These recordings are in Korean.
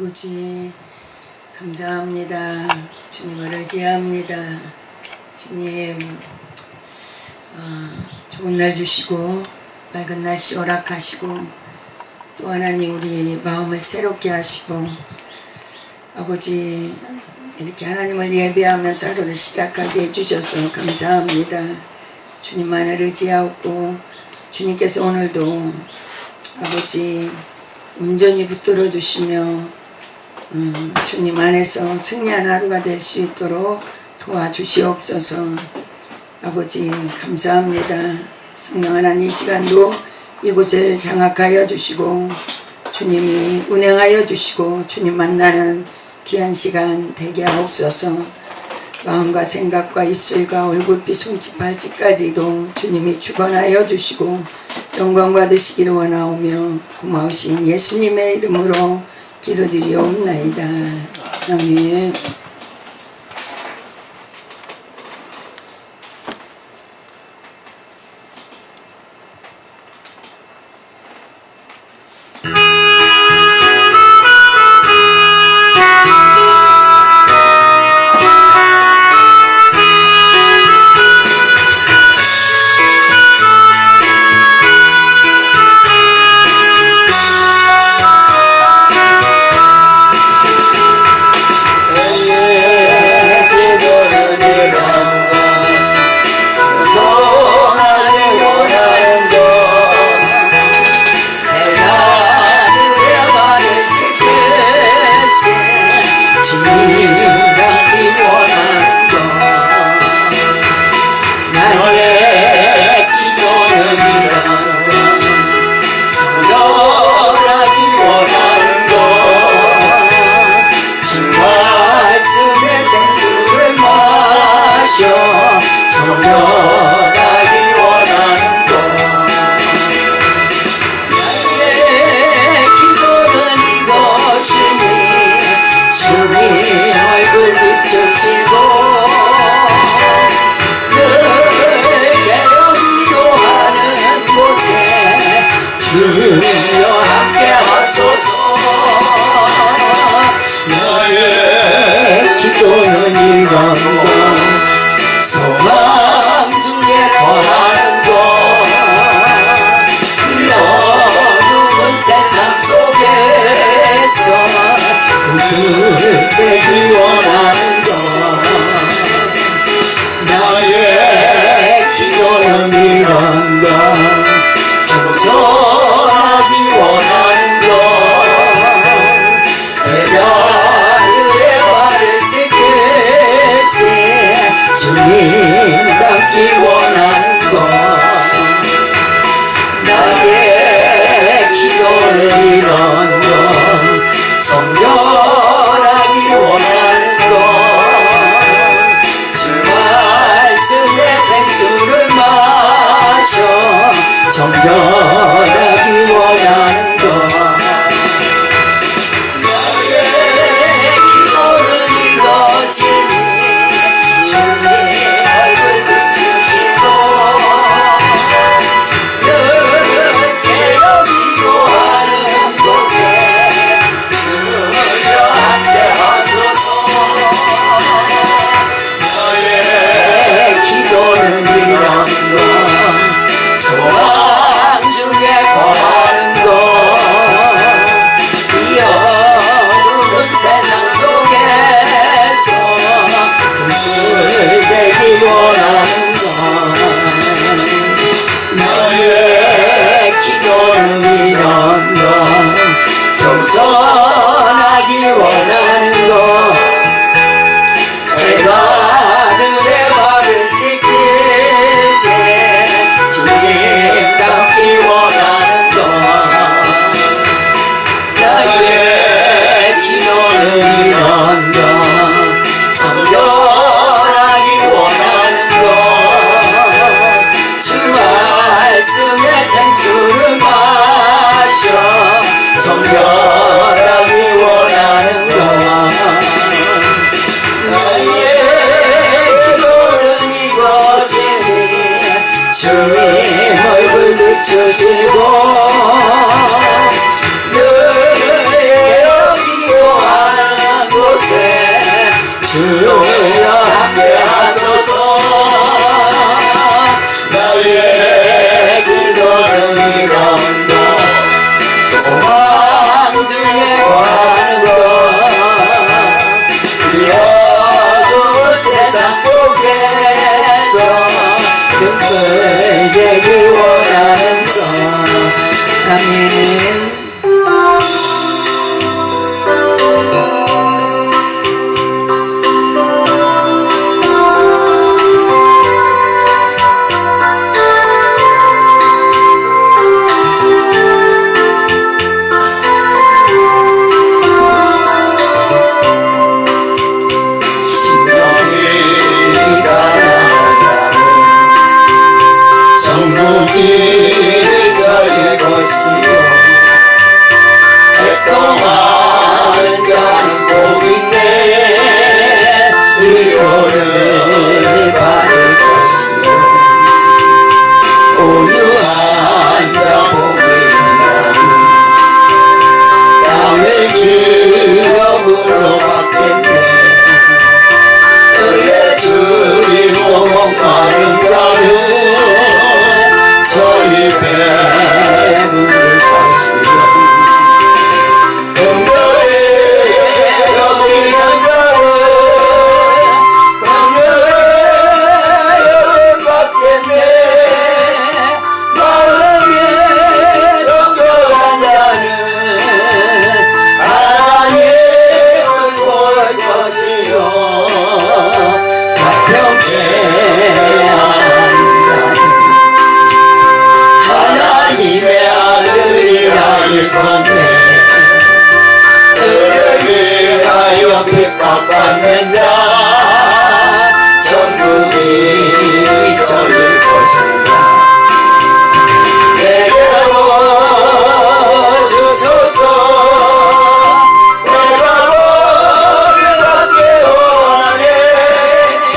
아버지 감사합니다. 주님을 의지합니다. 주님 좋은 날 주시고 맑은 날씨 허락하시고 또 하나님 우리 마음을 새롭게 하시고 아버지 이렇게 하나님을 예배하면서 하루를 시작하게 해주셔서 감사합니다. 주님만을 의지하고 주님께서 오늘도 아버지 온전히 붙들어 주시며 주님 안에서 승리한 하루가 될 수 있도록 도와주시옵소서. 아버지 감사합니다. 성령 하나님 이 시간도 이곳을 장악하여 주시고 주님이 운행하여 주시고 주님 만나는 귀한 시간 되게 하옵소서. 마음과 생각과 입술과 얼굴빛 손짓 발짓까지도 주님이 주관하여 주시고 영광 받으시기를 원하오며 고마우신 예수님의 이름으로 기도드리옵나이다. 아멘. 나의 기도는 이런 것 소망 중에 거하는 것 어두운 세상 속에서 그대기 원하는 것 나의 기도는 이런 것 겸손하기 원하는 것 제자들의 발을 씻기시 주님 닮기 원하는 것 나의 기도는 이런 것 성결하기 원하는 것 주 말씀의 생수를 마셔 정결하기 원하는 것 나의 기도는 이것이니 주님 얼굴 비추시고 늘 깨어지고 하는 곳에 주여 함께하소서 나의 기도는 이런 것 소망 중에 거하는 것 이 어두운 세상 속에서 불 되기 원하는 것 나의 기도는 이런 것 겸손하기 원하는 것 제자들의 발을 씻기시네 주님 닮기 원하는 것 나의 기도는 이런 것 성결하기 원하는 것주 말씀의 생수를 마셔 정결하기 원하는 것 나의 기도는 이것이니 주님 얼굴 비추시고 늘 깨어지고 되기 원하는 것. 아멘. 천국이 저희 것이요 애통하는 자는 복인데 위로를 받을 것이요 온유한 자 복인나니 땅을 기업으로 받겠네. 의의 주리로 목마른 자는 저희 배부를 것이요 긍휼에 여기는 자는 긍휼을 받겠네. 마음에 정결한 자는 하나님을 볼 것이요 화평케한 자는 하나님의 아들이라 일컫네. 그를 위하여 핍박받는 자 천국이 저릴 것이라. 내게로 주소서. 내가 복을 받기 원하네.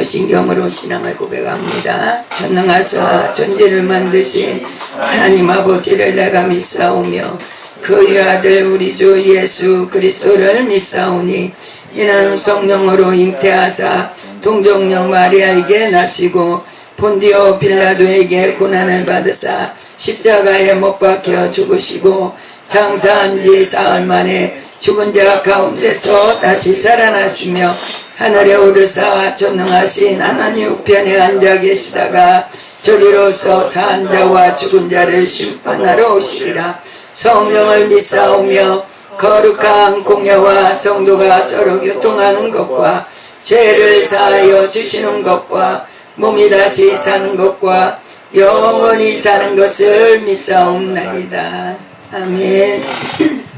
신경으로 신앙을 고백합니다. 전능하사 전지를 만드신 하나님 아버지를 내가 믿사오며 그의 아들 우리 주 예수 그리스도를 믿사오니 이는 성령으로 잉태하사 동정녀 마리아에게 나시고 본디오 빌라도에게 고난을 받으사 십자가에 못 박혀 죽으시고 장사한 지 사흘 만에 죽은 자 가운데서 다시 살아나시며 하늘에 오르사 전능하신 하나님 우편에 앉아 계시다가 저리로서 산 자와 죽은 자를 심판하러 오시리라. 성령을 믿사오며 거룩한 공예와 성도가 서로 교통하는 것과 죄를 사하여 주시는 것과 몸이 다시 사는 것과 영원히 사는 것을 믿사옵나이다. 아멘.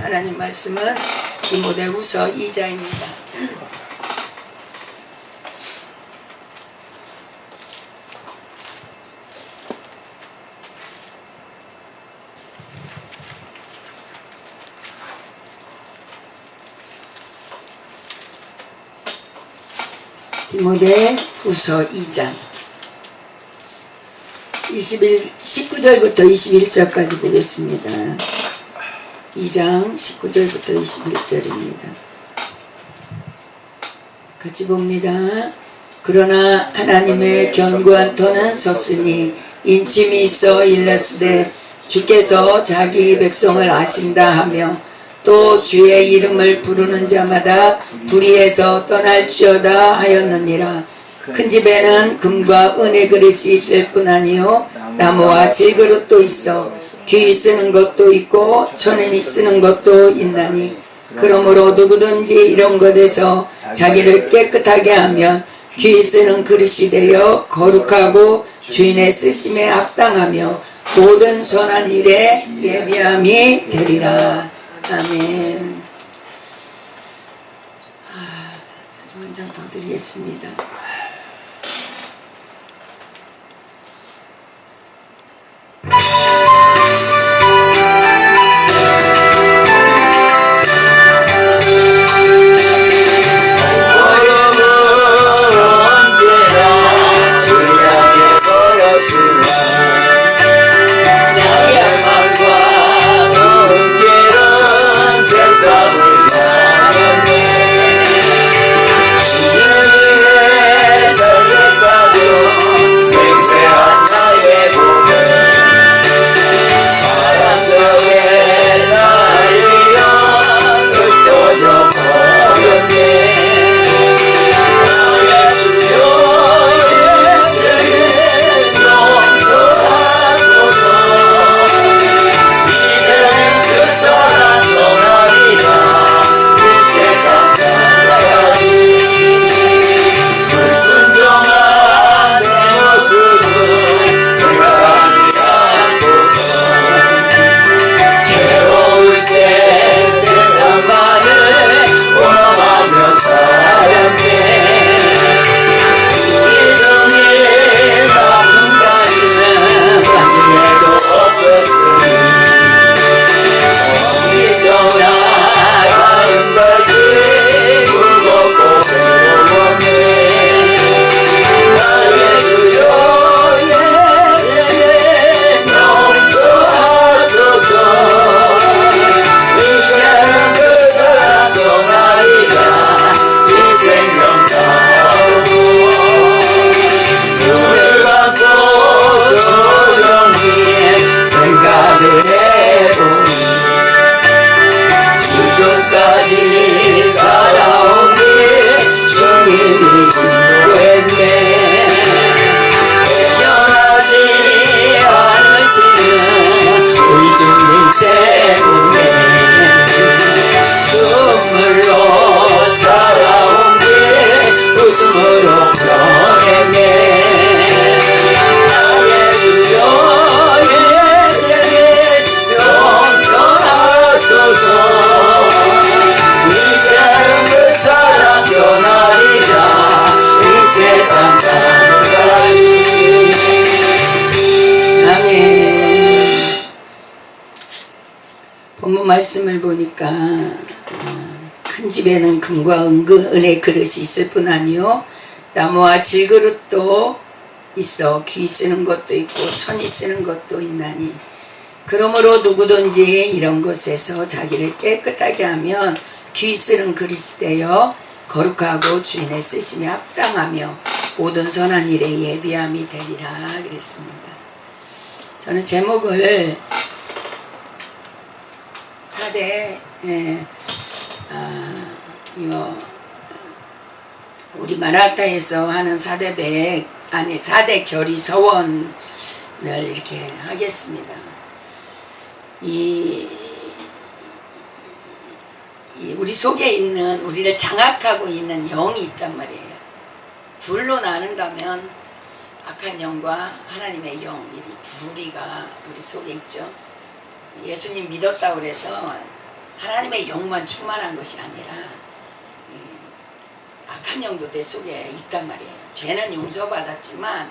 하나님 말씀은 디모데후서 2장입니다. 디모데 후서 2장 19절부터 21절까지 보겠습니다. 2장 19절부터 21절입니다. 같이 봅니다. 그러나 하나님의 견고한 터는 섰으니 인침이 있어 일렀으되 주께서 자기 백성을 아신다 하며 또 주의 이름을 부르는 자마다 불의에서 떠날지어다 하였느니라. 큰 집에는 금과 은의 그릇이 있을 뿐 아니요 나무와 질그릇도 있어 귀 쓰는 것도 있고 천인이 쓰는 것도 있나니 그러므로 누구든지 이런 것에서 자기를 깨끗하게 하면 귀 쓰는 그릇이 되어 거룩하고 주인의 쓰심에 합당하며 모든 선한 일에 예비함이 되리라. 아멘. 찬송 한 장 더 드리겠습니다. 지금까지 살아온 길 주님이 인도했네. 변하지 않으시는 우리 주님 때문에 눈물로 살아온 길 웃음으로 변했네. 나의 주여 예전에 용서하소서. 본문 말씀을 보니까 큰 집에는 금과 은의 그릇이 있을 뿐 아니요 나무와 질그릇도 있어 귀 쓰는 것도 있고 천이 쓰는 것도 있나니 그러므로 누구든지 이런 것에서 자기를 깨끗하게 하면 귀 쓰는 그릇이 되어 거룩하고 주인의 쓰심에 합당하며 모든 선한 일에 예비함이 되리라 그랬습니다. 저는 제목을 4대 이거 우리 마라타에서 하는 4대 아니 4대 결의 서원을 이렇게 하겠습니다. 우리 속에 있는 우리를 장악하고 있는 영이 있단 말이에요. 둘로 나눈다면 악한 영과 하나님의 영, 이 둘이가 우리 속에 있죠. 예수님 믿었다고 그래서 하나님의 영만 충만한 것이 아니라 악한 영도 내 속에 있단 말이에요. 죄는 용서받았지만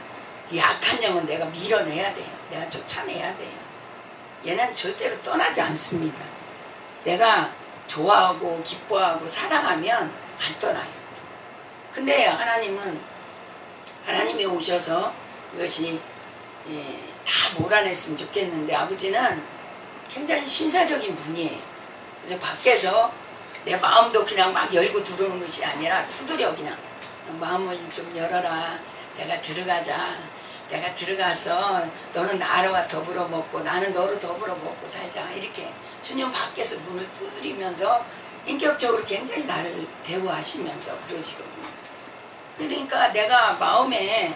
이 악한 영은 내가 밀어내야 돼요. 내가 쫓아내야 돼요. 얘는 절대로 떠나지 않습니다. 내가 좋아하고 기뻐하고 사랑하면 안 떠나요. 근데 하나님이 오셔서 이것이 다 몰아냈으면 좋겠는데 아버지는 굉장히 신사적인 분이에요. 그래서 밖에서 내 마음도 그냥 막 열고 들어오는 것이 아니라 두드려 그냥 마음을 좀 열어라. 내가 들어가자. 내가 들어가서 너는 나와 더불어 먹고 나는 너로 더불어 먹고 살자. 이렇게 주님 밖에서 문을 두드리면서 인격적으로 굉장히 나를 대우하시면서 그러시거든요. 그러니까 내가 마음에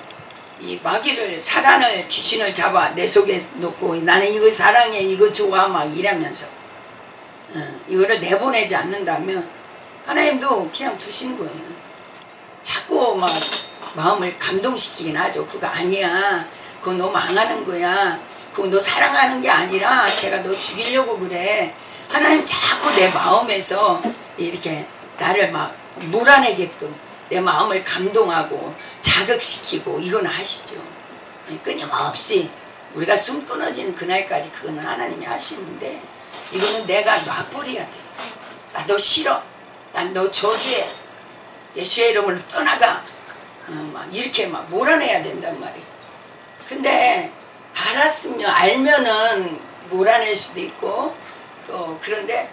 이 마귀를 사단을 귀신을 잡아 내 속에 놓고 나는 이거 사랑해 이거 좋아 막 이러면서 이거를 내보내지 않는다면 하나님도 그냥 두신 거예요. 자꾸 막 마음을 감동시키긴 하죠. 그거 아니야. 그거 너 망하는 거야. 그거 너 사랑하는 게 아니라 제가 너 죽이려고 그래. 하나님 자꾸 내 마음에서 이렇게 나를 막 몰아내게끔 내 마음을 감동하고 자극시키고 이건 하시죠. 끊임없이 우리가 숨 끊어지는 그날까지 그거는 하나님이 하시는데 이거는 내가 놔버려야 돼. 나 너 싫어. 난 너 저주해. 예수의 이름으로 떠나가. 막 이렇게 막 몰아내야 된단 말이에요. 근데 알면은 몰아낼 수도 있고 또 그런데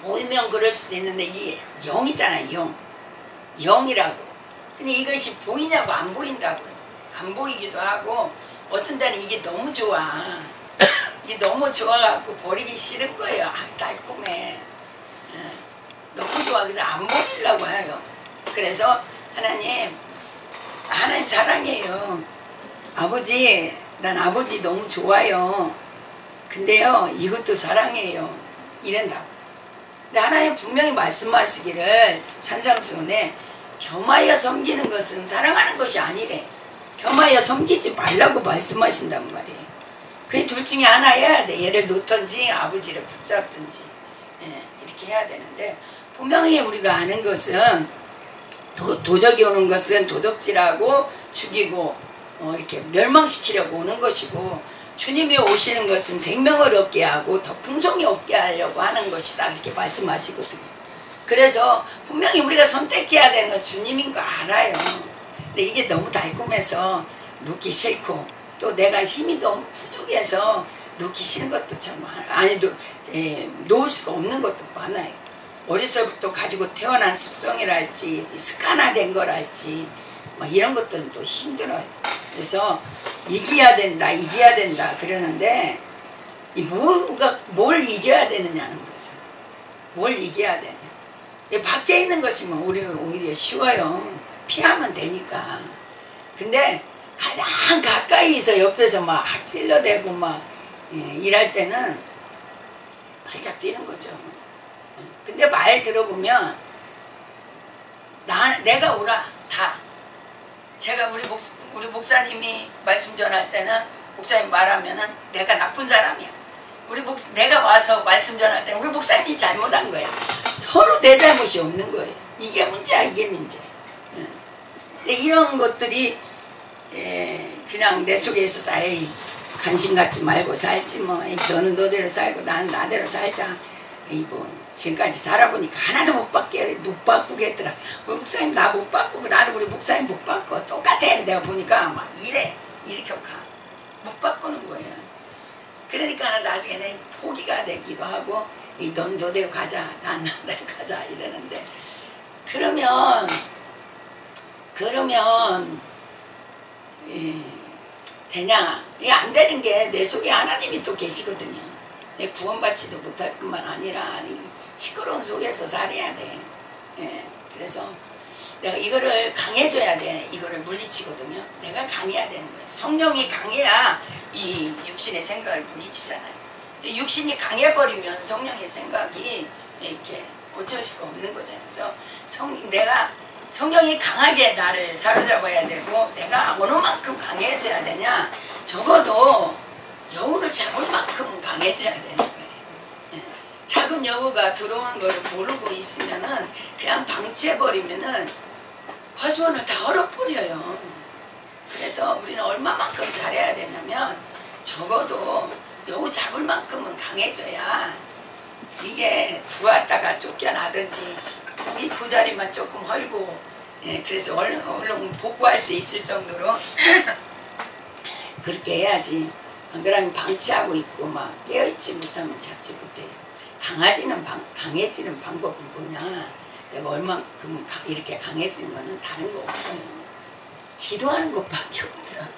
보이면 그럴 수도 있는데 이게 영이잖아요. 영이라고. 근데 이것이 보이냐고 안 보인다고요. 안 보이기도 하고 어떤 때는 이게 너무 좋아. 이게 너무 좋아갖고 버리기 싫은 거예요. 달콤해. 너무 좋아. 그래서 안 버리려고 해요. 그래서 하나님 사랑해요. 아버지 난 아버지 너무 좋아요. 근데요 이것도 사랑해요. 이런다고. 근데 하나님 분명히 말씀하시기를 산상수훈에 겸하여 섬기는 것은 사랑하는 것이 아니래. 겸하여 섬기지 말라고 말씀하신단 말이에요. 그 둘 중에 하나 해야 돼. 얘를 놓든지 아버지를 붙잡든지 이렇게 해야 되는데 분명히 우리가 아는 것은 도적이 오는 것은 도적질하고 죽이고 이렇게 멸망시키려고 오는 것이고 주님이 오시는 것은 생명을 얻게 하고 더 풍성히 얻게 하려고 하는 것이다. 이렇게 말씀하시거든요. 그래서 분명히 우리가 선택해야 되는 건 주님인 거 알아요. 근데 이게 너무 달콤해서 놓기 싫고 또 내가 힘이 너무 부족해서 놓기 싫은 것도 참 많아요. 놓을 수가 없는 것도 많아요. 어려서부터 가지고 태어난 습성이랄지 습관화된 거랄지 막 이런 것들은 또 힘들어요. 그래서 이겨야 된다 그러는데 뭘 이겨야 되느냐는 거죠. 뭘 이겨야 되냐. 밖에 있는 것이면 오히려 쉬워요. 피하면 되니까. 근데 가장 가까이서 옆에서 막 찔러대고 막 일할 때는 발작 뛰는 거죠. 근데 말 들어보면 내가 오라 다. 제가 우리 목사님이 말씀 전할 때는 목사님 말하면은 내가 나쁜 사람이야. 내가 와서 말씀 전할 때는 우리 목사님이 잘못한 거야. 서로 내 잘못이 없는 거예요. 이게 문제야 이게 문제. 근데 이런 것들이 그냥 내 속에 있어서 관심 갖지 말고 살지 뭐. 너는 너대로 살고 나는 나대로 살자. 지금까지 살아보니까 하나도 못 바꾸겠더라. 우리 목사님 나 못 바꾸고 나도 우리 목사님 못 바꿔. 똑같아. 내가 보니까 막 이렇게 가. 못 바꾸는 거예요. 그러니까 나중에는 포기가 되기도 하고 넌 너대로 가자. 난 나대로 가자. 이러는데 그러면 되냐? 이게 안 되는 게 내 속에 하나님이 또 계시거든요. 내 구원받지도 못할 뿐만 아니라 시끄러운 속에서 살아야 돼. 그래서 내가 이거를 강해져야 돼. 이거를 물리치거든요. 내가 강해야 되는 거예요. 성령이 강해야 이 육신의 생각을 물리치잖아요. 육신이 강해버리면 성령의 생각이 이렇게 고칠 수가 없는 거잖아요. 그래서 내가 성령이 강하게 나를 사로잡아야 되고 내가 어느 만큼 강해져야 되냐. 적어도 여우를 잡을 만큼 강해져야 되는 거예요. 작은 여우가 들어오는 걸 모르고 있으면은 그냥 방치해버리면은 화수원을 다 얼어버려요. 그래서 우리는 얼마만큼 잘해야 되냐면 적어도 여우 잡을 만큼은 강해져야 이게 들어왔다가 쫓겨나든지 이 두 자리만 조금 헐고 예, 그래서 얼른 복구할 수 있을 정도로 그렇게 해야지. 안 그러면 방치하고 있고 막 깨어있지 못하면 잡지 못해요. 강해지는 방법은 뭐냐? 내가 얼만큼 이렇게 강해지는 거는 다른 거 없어요. 기도하는 것밖에 없더라고.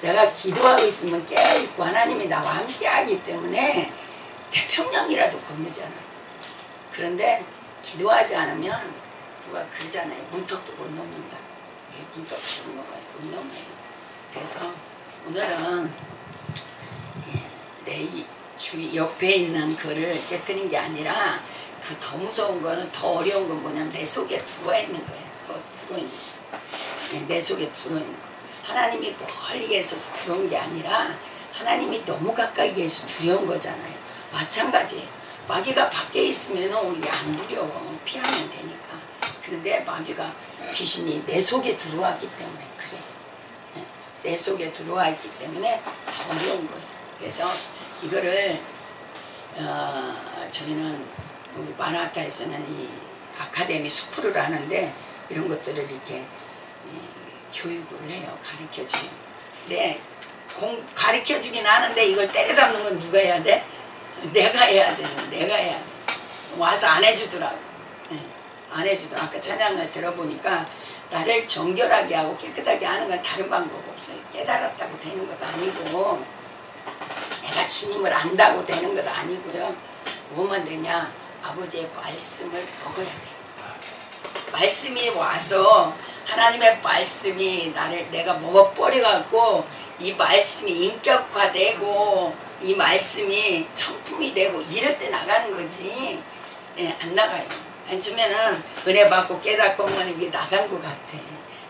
내가 기도하고 있으면 깨어있고 하나님이 나와 함께 하기 때문에 태평양이라도 건너잖아요. 그런데 기도하지 않으면 누가 그러잖아요. 문턱도 못 넘는다. 예, 문턱도 못 넘어요. 그래서 오늘은 내 주위 옆에 있는 거를 깨뜨린 게 아니라 그 더 무서운 거는, 더 어려운 건 뭐냐면 내 속에 들어와 있는 거예요. 들어있는 거. 내 속에 들어있는 거. 하나님이 멀리 있어서 두려운 게 아니라 하나님이 너무 가까이 계서 두려운 거잖아요. 마찬가지예요. 마귀가 밖에 있으면 우리 안 두려워. 피하면 되니까. 그런데 마귀가, 귀신이 내 속에 들어왔기 때문에 그래요. 내 속에 들어와 있기 때문에 더 어려운 거예요. 그래서 이거를 저희는 우리 마라타에서는 이 아카데미 스쿨을 하는데 이런 것들을 이렇게 교육을 해요. 가르쳐줘요. 근데 가르쳐주긴 하는데 이걸 때려잡는 건 누가 해야 돼? 내가 해야 돼. 내가 해야 돼. 와서 안 해주더라고. 안 해주더라고. 아까 찬양을 들어보니까 나를 정결하게 하고 깨끗하게 하는 건 다른 방법 없어요. 깨달았다고 되는 것도 아니고 내가 주님을 안다고 되는 것도 아니고요. 뭐만 되냐? 아버지의 말씀을 먹어야 돼요. 말씀이 와서 하나님의 말씀이 내가 먹어버려갖고 이 말씀이 인격화되고 이 말씀이 성품이 되고 이럴 때 나가는 거지. 안 나가요. 안 주면은 은혜 받고 깨닫고 하면 이게 나간 것 같아.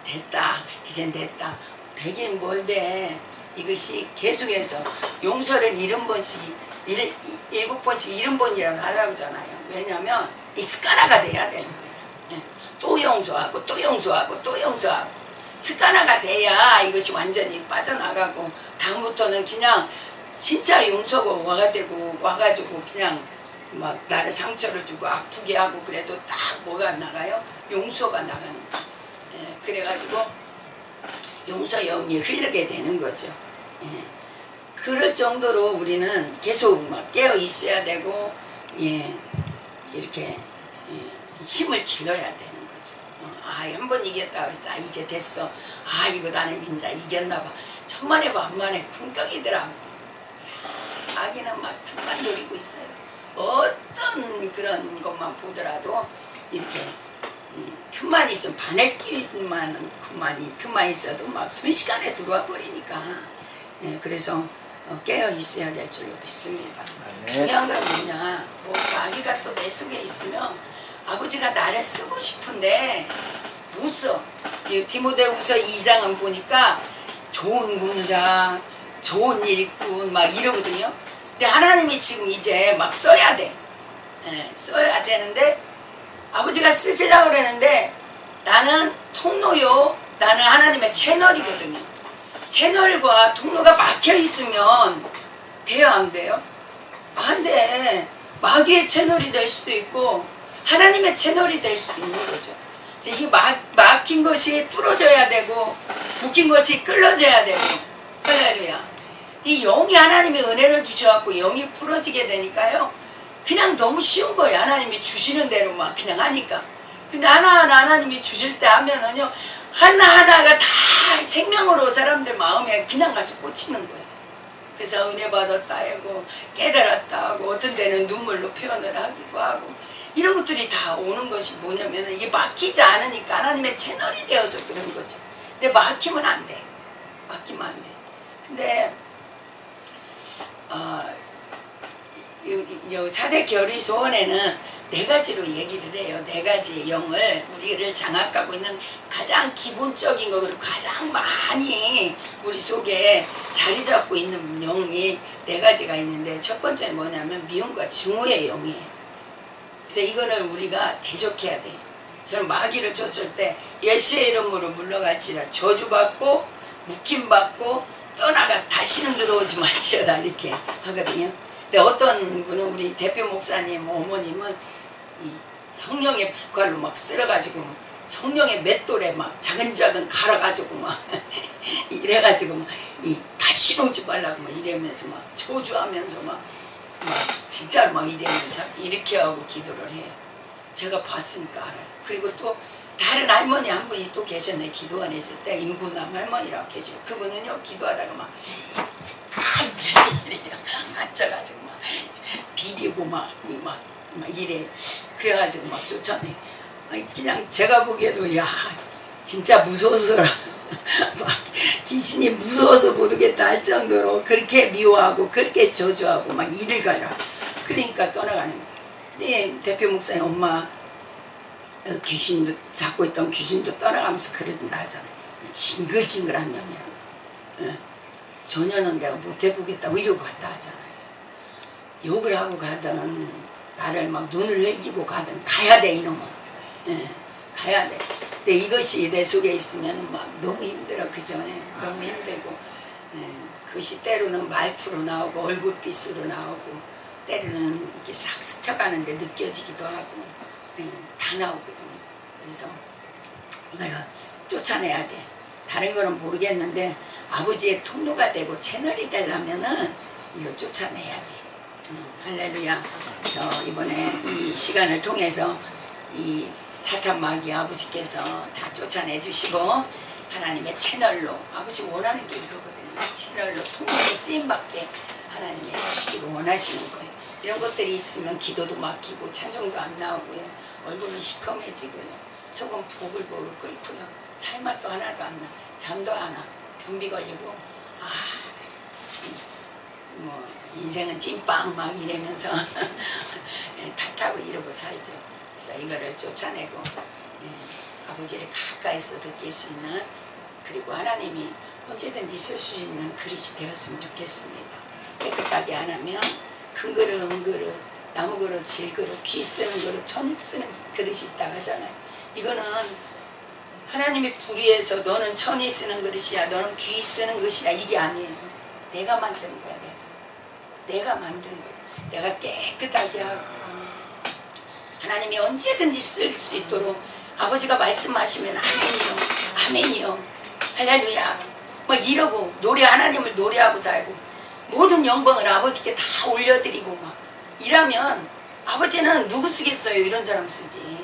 됐다. 이젠 됐다. 되긴 뭔데. 이것이 계속해서 용서를 70번씩 70번이라고 하라고잖아요. 왜냐하면 이 습관화가 돼야 되는 거예요. 또 용서하고 또 용서하고 또 용서하고 습관화가 돼야 이것이 완전히 빠져나가고 다음부터는 그냥 진짜 용서가 와가지고 그냥 막 나를 상처를 주고 아프게 하고 그래도 딱 뭐가 나가요? 용서가 나가는 거예요. 그래가지고 용서 영이 흐르게 되는 거죠. 그럴 정도로 우리는 계속 막 깨어 있어야 되고 이렇게 힘을 길러야 되는 거죠. 한 번 이겼다 그랬어. 이제 됐어. 이거 나는 이제 이겼나 봐. 천만에 만만에 쿵떡이더라고. 아기는 막 틈만 노리고 있어요. 어떤 그런 것만 보더라도 이렇게 틈만 있으면 바늘끼만 틈만 있어도 막 순식간에 들어와 버리니까. 그래서 깨어 있어야 될 줄로 믿습니다. 중요한 건 뭐냐? 마귀가 또 내 속에 있으면 아버지가 나를 쓰고 싶은데 못 써. 디모데후서 2장은 보니까 좋은 군사, 좋은 일꾼 막 이러거든요. 근데 하나님이 지금 이제 막 써야 돼. 써야 되는데 아버지가 쓰시라고 그러는데 나는 통로요. 나는 하나님의 채널이거든요. 채널과 통로가 막혀 있으면 돼요, 안 돼요? 안 돼. 마귀의 채널이 될 수도 있고 하나님의 채널이 될 수도 있는 거죠. 이게 막힌 것이 뚫어져야 되고 묶인 것이 끌어져야 되고. 할렐루야. 이 영이 하나님의 은혜를 주셔갖고 영이 풀어지게 되니까요. 그냥 너무 쉬운 거예요. 하나님이 주시는 대로 막 그냥 하니까. 근데 하나하나 하나님이 주실 때 하면은요. 하나하나가 다 생명으로 사람들 마음에 그냥 가서 꽂히는 거예요. 그래서 은혜 받았다 하고 깨달았다 하고 어떤 데는 눈물로 표현을 하기도 하고 이런 것들이 다 오는 것이 뭐냐면 이게 막히지 않으니까 하나님의 채널이 되어서 그런 거죠. 근데 막히면 안 돼. 막히면 안 돼. 근데 사대 결의 소원에는 4가지로 얘기를 해요. 4가지 영을 우리를 장악하고 있는 가장 기본적인 거 그리고 가장 많이 우리 속에 자리 잡고 있는 영이 4가지가 있는데 첫 번째는 뭐냐면 미움과 증오의 영이에요. 그래서 이거는 우리가 대적해야 돼요. 저는 마귀를 쫓을 때 예수의 이름으로 물러갈지라 저주받고 묶임받고 떠나가 다시는 들어오지 말지어다 이렇게 하거든요. 근데 어떤 분은 우리 대표 목사님 어머님은 이 성령의 불깔로 막 쓸어가지고 성령의 맷돌에 막 자근자근 갈아가지고 막 이래가지고 다 신오지 말라고 막 이러면서 막 저주하면서 막 진짜 막 이러면서 이렇게 하고 기도를 해요. 제가 봤으니까 알아요. 그리고 또 다른 할머니 한 분이 또 계셨네. 기도원에 있을 때 인부남 할머니라고 계셔요. 그분은요 기도하다가 막 이래요. 앉아가지고 막 비비고 막 이래요. 그래가지고 막 쫓아내. 그냥 제가 보기에도 야 진짜 무서워서 막 귀신이 무서워서 못 오겠다 할 정도로 그렇게 미워하고 그렇게 저주하고 막 이를 가라. 그러니까 떠나가는 거예요. 근데 대표 목사님 엄마 귀신도 잡고 있던 귀신도 떠나가면서 그러던다 하잖아요. 징글징글한 년이라고. 저 년은 내가 못 해보겠다고 이러고 갔다 하잖아요. 욕을 하고 가든 나를 막 눈을 흘기고 가든 가야 돼 이놈은. 가야 돼. 근데 이것이 내 속에 있으면 막 너무 힘들어. 그죠? 너무 힘들고 그것이 때로는 말투로 나오고 얼굴빛으로 나오고 때로는 이렇게 싹 스쳐가는데 느껴지기도 하고 다 나오거든요. 그래서 이걸 쫓아내야 돼. 다른 거는 모르겠는데 아버지의 통로가 되고 채널이 되려면은 이거 쫓아내야 돼. 할렐루야. 그래서 이번에 이 시간을 통해서 이 사탄 마귀 아버지께서 다 쫓아내 주시고 하나님의 채널로 아버지 원하는 게 이거거든요. 채널로 통로로 쓰임받게 하나님이 해주시기를 원하시는 거예요. 이런 것들이 있으면 기도도 막히고 찬송도 안 나오고요. 얼굴은 시커매지고요. 속은 부글부글 끓고요. 살맛도 하나도 안 나. 잠도 안 와. 변비 걸리고 뭐 인생은 찐빵 막 이러면서 탓하고 이러고 살죠. 그래서 이거를 쫓아내고 아버지를 가까이서 느낄 수 있는 그리고 하나님이 언제든지 쓸 수 있는 그릇이 되었으면 좋겠습니다. 깨끗하게 안 하면 큰 그릇, 은 그릇, 나무 그릇, 질 그릇, 귀 쓰는 그릇, 천 쓰는 그릇이 있다고 하잖아요. 이거는 하나님이 불의해서 너는 천이 쓰는 그릇이야, 너는 귀 쓰는 것이야 이게 아니에요. 내가 만드는 거야. 내가 만든 거야. 내가 깨끗하게 하고 하나님이 언제든지 쓸 수 있도록 아버지가 말씀하시면 아멘이요 아멘이요 할렐루야 뭐 이러고 노래 하나님을 노래하고 살고 모든 영광을 아버지께 다 올려드리고 막 이러면 아버지는 누구 쓰겠어요? 이런 사람 쓰지.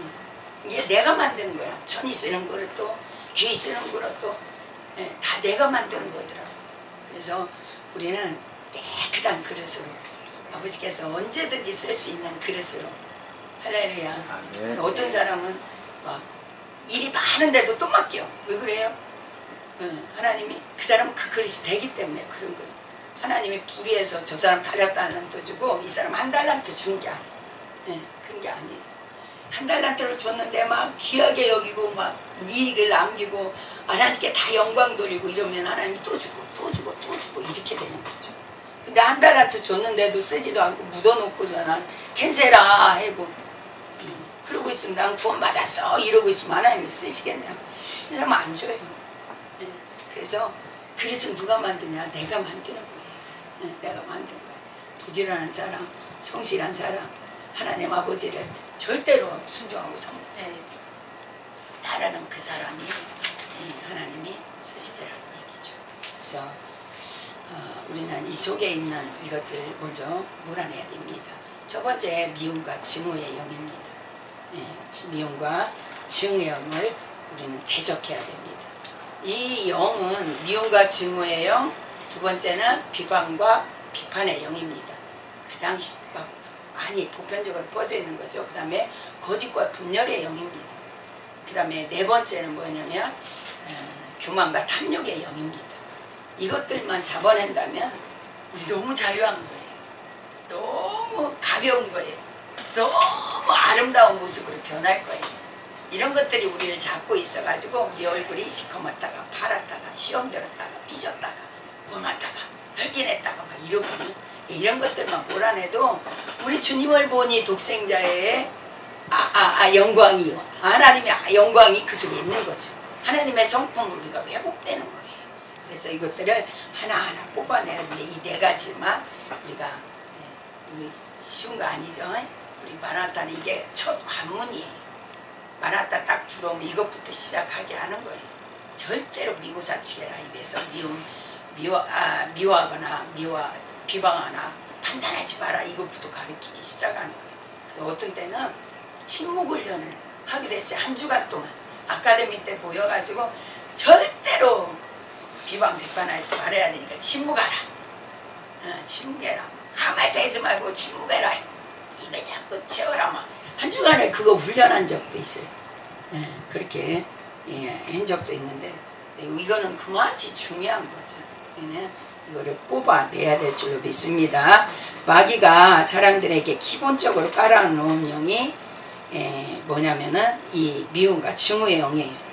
이게 내가 만드는 거야. 천이 쓰는 그릇도 귀 쓰는 그릇도 다 내가 만드는 거더라고. 그래서 우리는 깨끗한 그릇으로 아버지께서 언제든지 쓸 수 있는 그릇으로 할렐루야. 어떤 사람은 막 일이 많은데도 또 맡겨. 왜 그래요? 하나님이 그 사람은 그 그릇이 되기 때문에 그런 거예요. 하나님이 불의해서 저 사람 달란트 주고 이 사람 한 달란트 준 게 아니에요. 그런 게 아니에요. 한 달란트를 줬는데 막 귀하게 여기고 막 이익을 남기고 하나님께 다 영광 돌리고 이러면 하나님이 또 주고 또 주고 또 주고 이렇게 되는 거죠. 근데 한 달란트 줬는데도 쓰지도 않고 묻어놓고서는 캔세라 하고 그러고 있으면 난 구원받았어 이러고 있으면 하나님이 쓰시겠냐고. 그래서 안 줘요. 그래서 그릇은 누가 만드냐? 내가 만드는 거예요. 내가 만드는 거예요. 부지런한 사람, 성실한 사람, 하나님 아버지를 절대로 순종하고 따르는 그 사람이 하나님이 쓰시더라는 얘기죠. 그래서 우리는 이 속에 있는 이것을 먼저 몰아내야 됩니다. 첫 번째 미움과 증오의 영입니다. 미움과 증오의 영을 우리는 대적해야 됩니다. 이 영은 미움과 증오의 영, 두 번째는 비방과 비판의 영입니다. 가장 많이 보편적으로 퍼져 있는 거죠. 그 다음에 거짓과 분열의 영입니다. 그 다음에 네 번째는 뭐냐면 교만과 탐욕의 영입니다. 이것들만 잡아낸다면 우리 너무 자유한 거예요. 너무 가벼운 거예요. 너무 아름다운 모습으로 변할 거예요. 이런 것들이 우리를 잡고 있어가지고 우리 얼굴이 시커멓다가 파랗다가 시험 들었다가 삐졌다가 멍하다가 헐긴했다가 막 이러거든요. 이런 것들만 몰아내도 우리 주님을 보니 독생자의 영광이요. 하나님의 영광이 그 속에 있는 거죠. 하나님의 성품 우리가 회복되는 거예요. 그래서 이것들을 하나하나 뽑아내야 되는데 이 네 가지만 우리가 이거 쉬운 거 아니죠. 우리 마라나타는 이게 첫 관문이에요. 말았다 딱 들어오면 이것부터 시작하게 하는 거예요. 절대로 미고사 축에라 입에서 미워하거나 비방하거나 판단하지 마라, 이것부터 가르치기 시작하는 거예요. 그래서 어떤 때는 침묵 훈련을 하기도 했어요. 한 주간 동안 아카데미 때 모여가지고 절대로 비판하지 말아야 되니까 침묵하라. 침묵해라. 아무 말도 하지 말고 침묵해라. 입에 자꾸 채워라. 막 한 주간에 그거 훈련한 적도 있어요. 그렇게 한 적도 있는데 이거는 그만치 중요한 거죠. 이거를 뽑아내야 될 줄로 믿습니다. 마귀가 사람들에게 기본적으로 깔아놓은 영이 뭐냐면은 이 미움과 증오의 영이에요.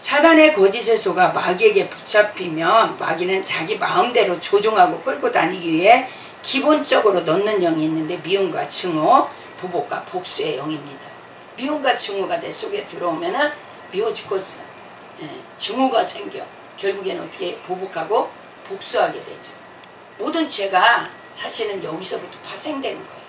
사단의 거짓의 소가 마귀에게 붙잡히면 마귀는 자기 마음대로 조종하고 끌고 다니기 위해 기본적으로 넣는 영이 있는데 미움과 증오, 보복과 복수의 영입니다. 미움과 증오가 내 속에 들어오면은 미워 죽겠어. 증오가 생겨. 결국에는 어떻게 보복하고 복수하게 되죠. 모든 죄가 사실은 여기서부터 파생되는 거예요.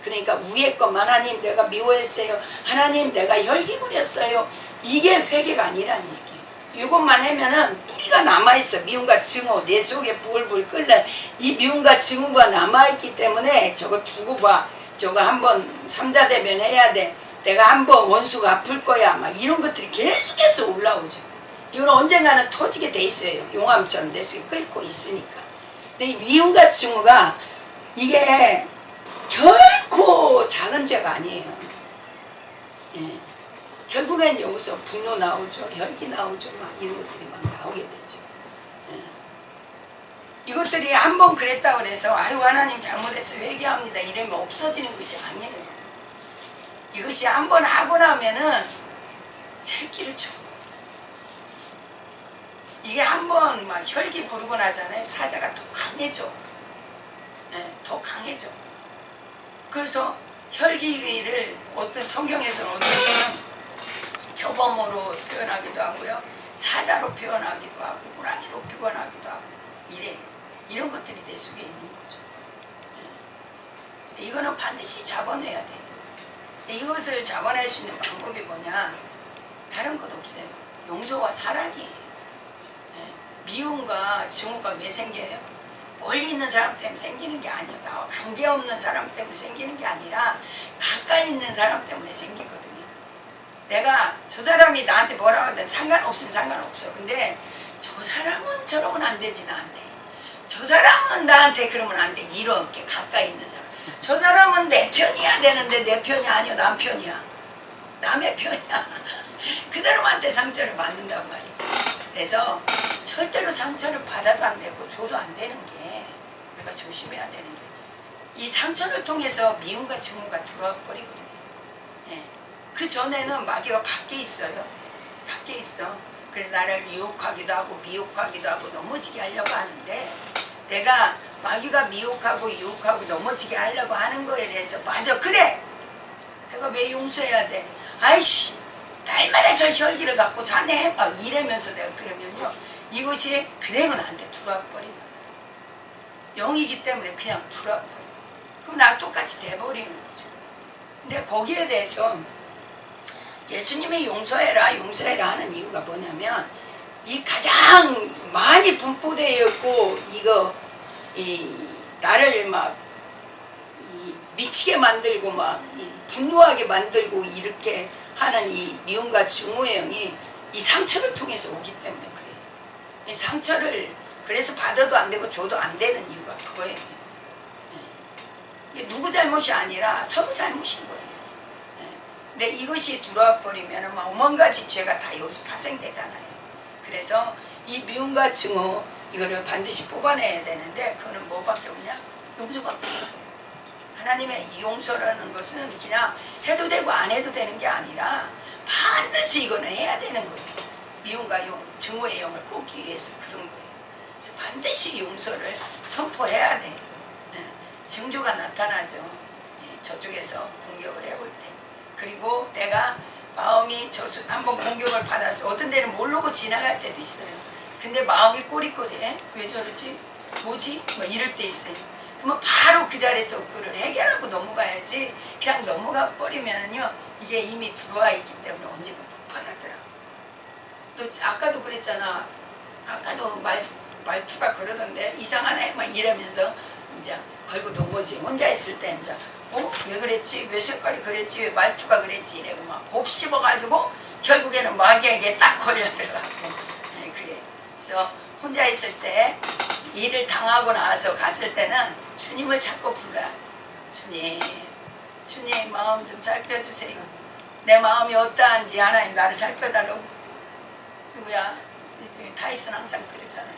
그러니까 위에 것만 하나님 내가 미워했어요. 하나님 내가 혈기 부렸어요. 이게 회개가 아니라는 얘기예요. 이것만 하면은 뿌리가 남아있어. 미움과 증오, 내 속에 불불 끓는 이 미움과 증오가 남아있기 때문에 저거 두고 봐. 저거 한번 삼자대변 해야 돼. 내가 한번 원수가 아플 거야. 막 이런 것들이 계속해서 올라오죠. 이건 언젠가는 터지게 돼 있어요. 용암처럼 내 속에 끓고 있으니까. 근데 이 미움과 증오가 이게 결코 작은 죄가 아니에요. 결국엔 여기서 분노 나오죠. 혈기 나오죠. 막 이런 것들이 막 나오게 되죠. 이것들이 한번 그랬다고 그래서 아유 하나님 잘못해서 회개합니다 이러면 없어지는 것이 아니에요. 이것이 한번 하고 나면은 새끼를 쳐. 이게 한번 막 혈기 부르고 나잖아요. 사자가 더 강해져. 더 강해져. 그래서 혈기를 어떤 성경에서는 어디서는 표범으로 표현하기도 하고요. 사자로 표현하기도 하고 호랑이로 표현하기도 하고 이래. 이런 것들이 내 속에 있는 거죠. 이거는 반드시 잡아내야 돼요. 이것을 잡아낼 수 있는 방법이 뭐냐? 다른 것 없어요. 용서와 사랑이에요. 미움과 증오가 왜 생겨요? 멀리 있는 사람 때문에 생기는 게 아니에요. 나와 관계없는 사람 때문에 생기는 게 아니라 가까이 있는 사람 때문에 생기거든요. 내가 저 사람이 나한테 뭐라고 하든 상관없으면 상관없어요. 근데 저 사람은 저러면 안 되지 나한테. 저 사람은 나한테 그러면 안 돼. 이렇게 가까이 있는 사람. 저 사람은 내 편이야 되는데 내 편이 아니야. 남 편이야. 남의 편이야. 그 사람한테 상처를 받는단 말이죠. 그래서 절대로 상처를 받아도 안 되고 줘도 안 되는 게 우리가 조심해야 되는 게 이 상처를 통해서 미움과 증오가 들어와 버리거든요. 그 전에는 마귀가 밖에 있어요. 밖에 있어. 그래서 나를 유혹하기도 하고 미혹하기도 하고 넘어지게 하려고 하는데 내가 마귀가 미혹하고 유혹하고 넘어지게 하려고 하는 거에 대해서 맞아 그래 내가 왜 용서해야 돼 아이씨 날마다 저 혈기를 갖고 사네 막 이러면서 내가 그러면요 이것이 그대로 나한테 들어와 버리는 영이기 때문에 그냥 들어와 버려 그럼 나 똑같이 돼버리는 거죠. 근데 거기에 대해서 예수님의 용서해라 하는 이유가 뭐냐면 이 가장 많이 분포되어 있고 이거 나를 막 미치게 만들고 막 분노하게 만들고 이렇게 하는 이 미움과 증오의 영이 이 상처를 통해서 오기 때문에 그래요. 이 상처를 그래서 받아도 안 되고 줘도 안 되는 이유가 그거예요. 이게 누구 잘못이 아니라 서로 잘못인 거예요. 근데 이것이 들어와 버리면 막 오만 가지 죄가 다 여기서 발생되잖아요. 그래서 이 미움과 증오 이거를 반드시 뽑아내야 되는데 그거는 뭐밖에 없냐? 용서밖에 없어요. 하나님의 이 용서라는 것은 그냥 해도 되고 안 해도 되는 게 아니라 반드시 이거는 해야 되는 거예요. 미움과 증오의 영을 뽑기 위해서 그런 거예요. 그래서 반드시 용서를 선포해야 돼요. 징조가 나타나죠. 저쪽에서 공격을 해올 때. 그리고 내가 마음이 한번 공격을 받았어. 어떤 데는 모르고 지나갈 때도 있어요. 근데 마음이 꼬리꼬리해. 왜 저러지? 뭐지? 뭐 이럴 때 있어요. 그러면 바로 그 자리에서 그를 해결하고 넘어가야지. 그냥 넘어가 버리면요 이게 이미 들어와 있기 때문에 언젠가 폭발하더라고. 너 아까도 그랬잖아. 아까도 말투가 그러던데 이상하네 막 이러면서 이제 걸고도 뭐지 혼자 있을 때 이제 왜 그랬지, 왜 색깔이 그랬지, 왜 말투가 그랬지 이래고 막 곱씹어가지고 결국에는 마귀에게 딱 걸려들어가고. 네, 그래. 그래서 혼자 있을 때 일을 당하고 나서 갔을 때는 주님을 자꾸 불러야 돼. 주님 마음 좀 살펴주세요. 내 마음이 어떠한지 하나님 나를 살펴달라고. 누구야? 다윗은 항상 그러잖아요.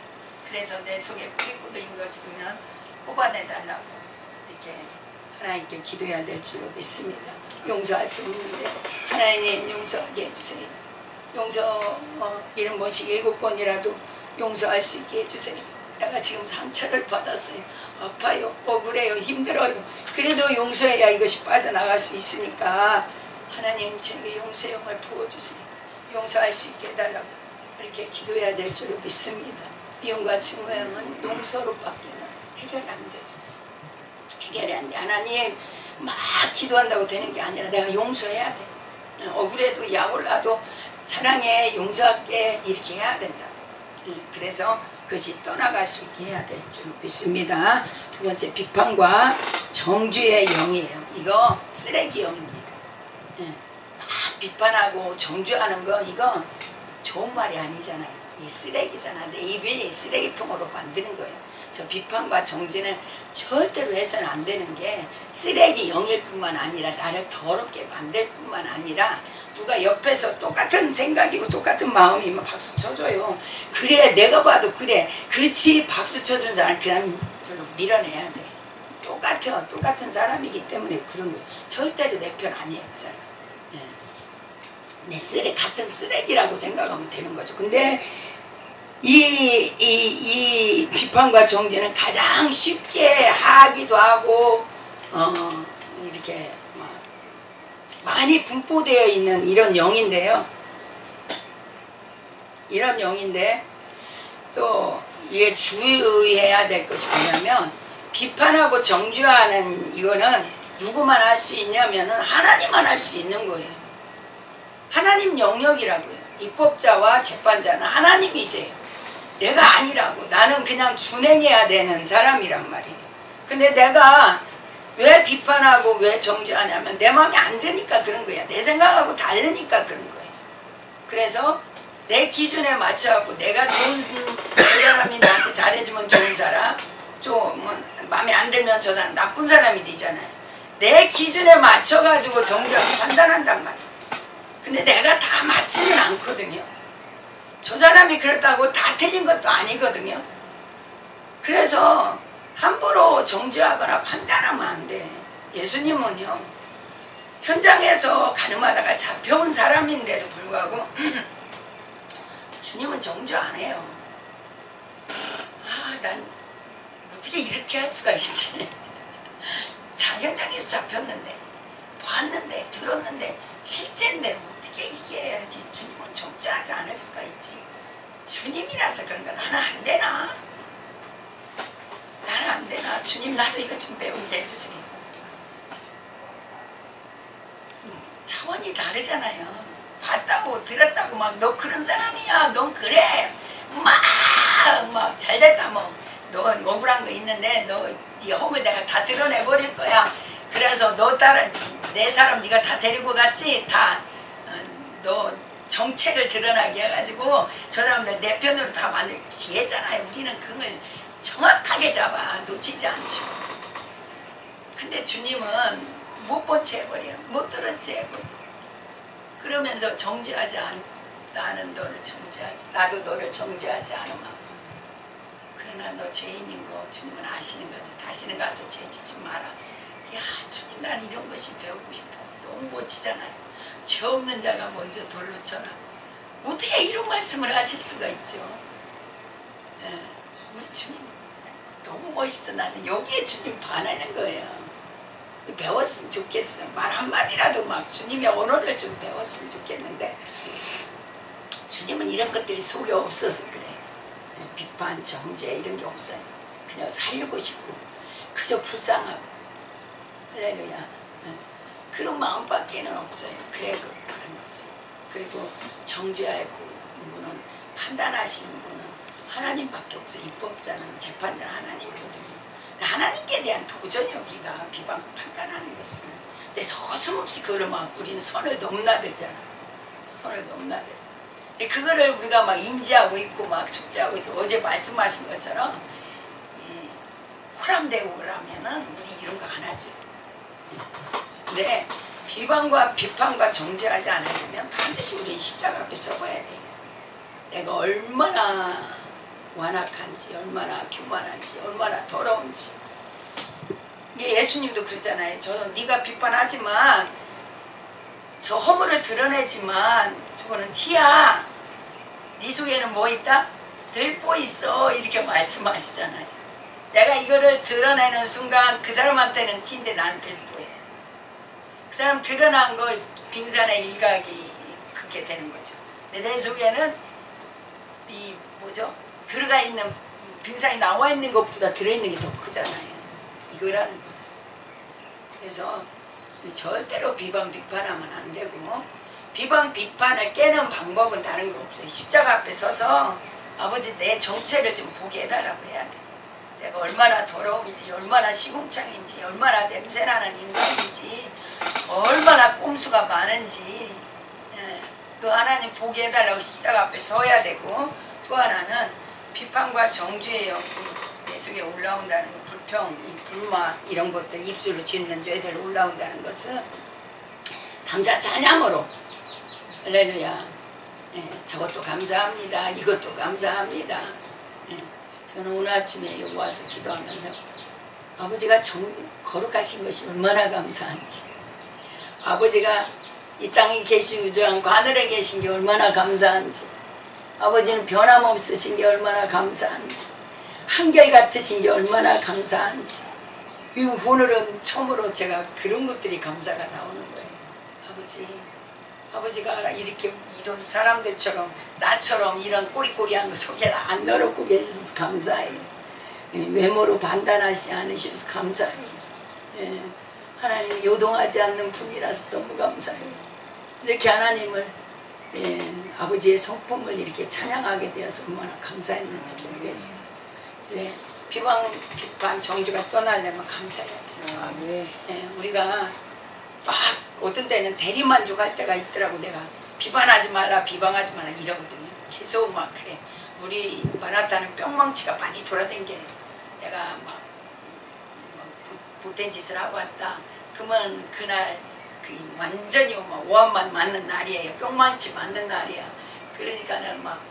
그래서 내 속에 뿌리고도인 것을 두면 뽑아내달라고 이렇게 하나님께 기도해야 될 줄로 믿습니다. 용서할 수 없는데 하나님 용서하게 해주세요. 용서 이런 번씩 7번이라도 용서할 수 있게 해주세요. 내가 지금 상처를 받았어요. 아파요. 억울해요. 힘들어요. 그래도 용서해야 이것이 빠져나갈 수 있으니까 하나님 제게 용서의 영을 부어주세요. 용서할 수 있게 해달라고 그렇게 기도해야 될 줄로 믿습니다. 미움과 증오행은 용서로밖에 해결이 안 돼. 해결이 안 돼. 하나님 막 기도한다고 되는 게 아니라 내가 용서해야 돼. 억울해도 약올라도 사랑해 용서할게 이렇게 해야 된다. 그래서 그것이 떠나갈 수 있게 해야 될 줄 믿습니다. 두 번째 비판과 정죄의 영이에요. 이거 쓰레기 영입니다. 막 비판하고 정죄하는 거 이거 좋은 말이 아니잖아요. 이 쓰레기잖아. 내 입에 쓰레기통으로 만드는 거예요. 저 비판과 정죄는 절대로 해서는 안 되는 게 쓰레기 영일 뿐만 아니라 나를 더럽게 만들 뿐만 아니라 누가 옆에서 똑같은 생각이고 똑같은 마음이면 박수 쳐줘요. 그래 내가 봐도 그래 그렇지 박수 쳐준 사람 그냥 저로 밀어내야 돼. 똑같은 사람이기 때문에 그런 거예요. 절대로 내 편 아니에요 그 사람. 내 같은 쓰레기라고 생각하면 되는 거죠. 근데 이 비판과 정죄는 가장 쉽게 하기도 하고 이렇게 많이 분포되어 있는 이런 영인데요. 이런 영인데 또 이게 주의해야 될 것이 뭐냐면 비판하고 정죄하는 이거는 누구만 할 수 있냐면은 하나님만 할 수 있는 거예요. 하나님 영역이라고요. 입법자와 재판자는 하나님이세요. 내가 아니라고. 나는 그냥 준행해야 되는 사람이란 말이에요. 근데 내가 왜 비판하고 왜 정죄하냐면 내 마음이 안 되니까 그런 거야. 내 생각하고 다르니까 그런 거예요. 그래서 내 기준에 맞춰갖고 내가 좋은 그 사람이 나한테 잘해주면 좋은 사람, 좀 마음에 안 들면 저 사람 나쁜 사람이 되잖아요. 내 기준에 맞춰가지고 정죄하고 판단한단 말이에요. 근데 내가 다 맞지는 않거든요. 저 사람이 그렇다고 다 틀린 것도 아니거든요. 그래서 함부로 정죄하거나 판단하면 안 돼. 예수님은요 현장에서 가늠하다가 잡혀온 사람인데도 불구하고 주님은 정죄 안 해요. 난 어떻게 이렇게 할 수가 있지. 자, 현장에서 잡혔는데 봤는데 들었는데 실제인데 어떻게 이게 해야지. 주님은 정죄하지 않을 수가 있지. 주님이라서 그런가. 나는 안 되나? 나는 안 되나? 주님 나도 이거 좀 배우게 해주세요. 차원이 다르잖아요. 봤다고 들었다고 막 너 그런 사람이야 넌 그래 막 잘됐다 뭐 너 억울한 거 있는데 너 네 허물 내가 다 드러내버릴 거야. 그래서 너 따라 내 사람 네가 다 데리고 갔지. 다 너 정체를 드러나게 해가지고 저 사람들 내 편으로 다 만들 기회잖아요. 우리는 그걸 정확하게 잡아 놓치지 않죠. 근데 주님은 못 본 채 해버려요. 못 들은 채 해버려. 그러면서 정죄하지 나는 너를 정죄하지 나도 너를 정죄하지 않으마. 그러나 너 죄인인 거 주님은 아시는 거죠. 다시는 가서 죄 짓지 마라. 야 주님 난 이런 것이 배우고 싶어. 너무 멋지잖아요. 죄 없는 자가 먼저 돌로 쳐라. 어떻게 이런 말씀을 하실 수가 있죠. 우리 주님 너무 멋있어. 나는 여기에 주님 반하는 거예요. 배웠으면 좋겠어. 말 한마디라도 막 주님의 언어를 좀 배웠으면 좋겠는데 주님은 이런 것들이 속에 없어서 그래. 비판, 정죄 이런 게 없어요. 그냥 살리고 싶고 그저 불쌍하고 할렐루야. 그런 마음밖에는 없어요. 그래 그런 거지. 그리고 정죄할 분은 판단하시는 분은 하나님밖에 없어요. 입법자는 재판자는 하나님이거든요. 하나님께 대한 도전이 우리가 비방 판단하는 것은. 근데 서슴없이 그걸 막 우리는 선을 넘나들잖아. 선을 넘나들. 근데 그거를 우리가 막 인지하고 있고 막 숙지하고 있어. 어제 말씀하신 것처럼 호람되고 그러면은 우리 이런 거 안 하죠. 근데 비방과 비판과 정죄하지 않으려면 반드시 우리 십자가 앞에 서봐야 돼요. 내가 얼마나 완악한지, 얼마나 교만한지, 얼마나 더러운지. 이게 예수님도 그러잖아요. 저는 네가 비판하지만 저 허물을 드러내지만 저거는 티야. 네 속에는 뭐 있다? 들보 있어. 이렇게 말씀하시잖아요. 내가 이거를 드러내는 순간 그 사람한테는 티인데 나는 들보예요. 그 사람 드러난 거 빙산의 일각이 그렇게 되는 거죠. 근데 내 속에는 이 뭐죠? 들어가 있는 빙산이 나와 있는 것보다 들어있는 게 더 크잖아요. 이거라는 거죠. 그래서 절대로 비방 비판하면 안 되고 비방 비판을 깨는 방법은 다른 거 없어요. 십자가 앞에 서서 아버지 내 정체를 좀 보게 해달라고 해야 돼. 내가 얼마나 더러운지, 얼마나 시궁창인지, 얼마나 냄새나는 인간인지, 얼마나 꼼수가 많은지 그 하나님 보게 해달라고 십자가 앞에 서야 되고, 또 하나는 비판과 정죄의 영이 내 속에 올라온다는 것, 불평, 불만 이런 것들 입술로 짓는 죄들 올라온다는 것은 감사 찬양으로 할렐루야, 저것도 감사합니다, 이것도 감사합니다. 저는 오늘 아침에 여기 와서 기도하면서 아버지가 거룩하신 것이 얼마나 감사한지, 아버지가 이 땅에 계시지 않고 하늘에 계신 게 얼마나 감사한지, 아버지는 변함없으신 게 얼마나 감사한지, 한결같으신 게 얼마나 감사한지, 오늘은 처음으로 제가 그런 것들이 감사가 나오는 거예요. 아버지가 이렇게 이런 사람들처럼 나처럼 이런 꼬리꼬리한 거 속에 안 넣어놓고 계셔서 감사해요. 외모로 판단하지 않으셔서 감사해요. 하나님 요동하지 않는 분이라서 너무 감사해요. 이렇게 하나님을 아버지의 성품을 이렇게 찬양하게 되어서 얼마나 감사했는지 모르겠어요. 이제 비판 정죄가 떠나려면 감사해야 돼요. 우리가 막 어떤 때는 대리만족할 때가 있더라고. 내가 비판하지 말라 비방하지 말라 이러거든요. 계속 막 그래. 우리 마라타는 뿅망치가 많이 돌아다녀요. 내가 막 못된 짓을 하고 왔다. 그러면 그날 완전히 막 오한만 맞는 날이에요. 뿅망치 맞는 날이야. 그러니까는 막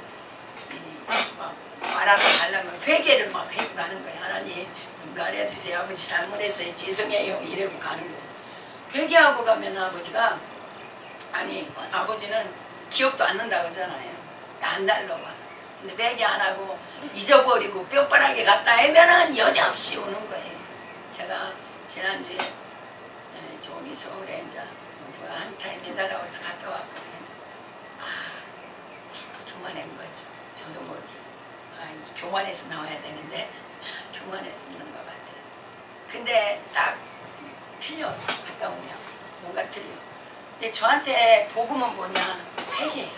말하고 가려면 회개를 막 해고 가는 거예요. 하나님 눈 가려주세요. 아버지 잘못했어요. 죄송해요. 이러고 가는 거예요. 회개하고 가면 아버지가 아버지는 기억도 안 난다고 하잖아요. 안 달라고. 근데 회개 안 하고 잊어버리고 뼈빠르게 갔다 하면은 여지없이 오는 거예요. 제가 지난주에 저기 서울에 이제 누가 한 타임 해달라고 해서 갔다 왔거든요. 교만한 거죠. 저도 모르게. 교만해서 나와야 되는데 교만해서 있는 것 같아요. 근데 딱 틀려. 갔다 오면 뭔가 틀려. 근데 저한테 복음은 뭐냐? 회개예요.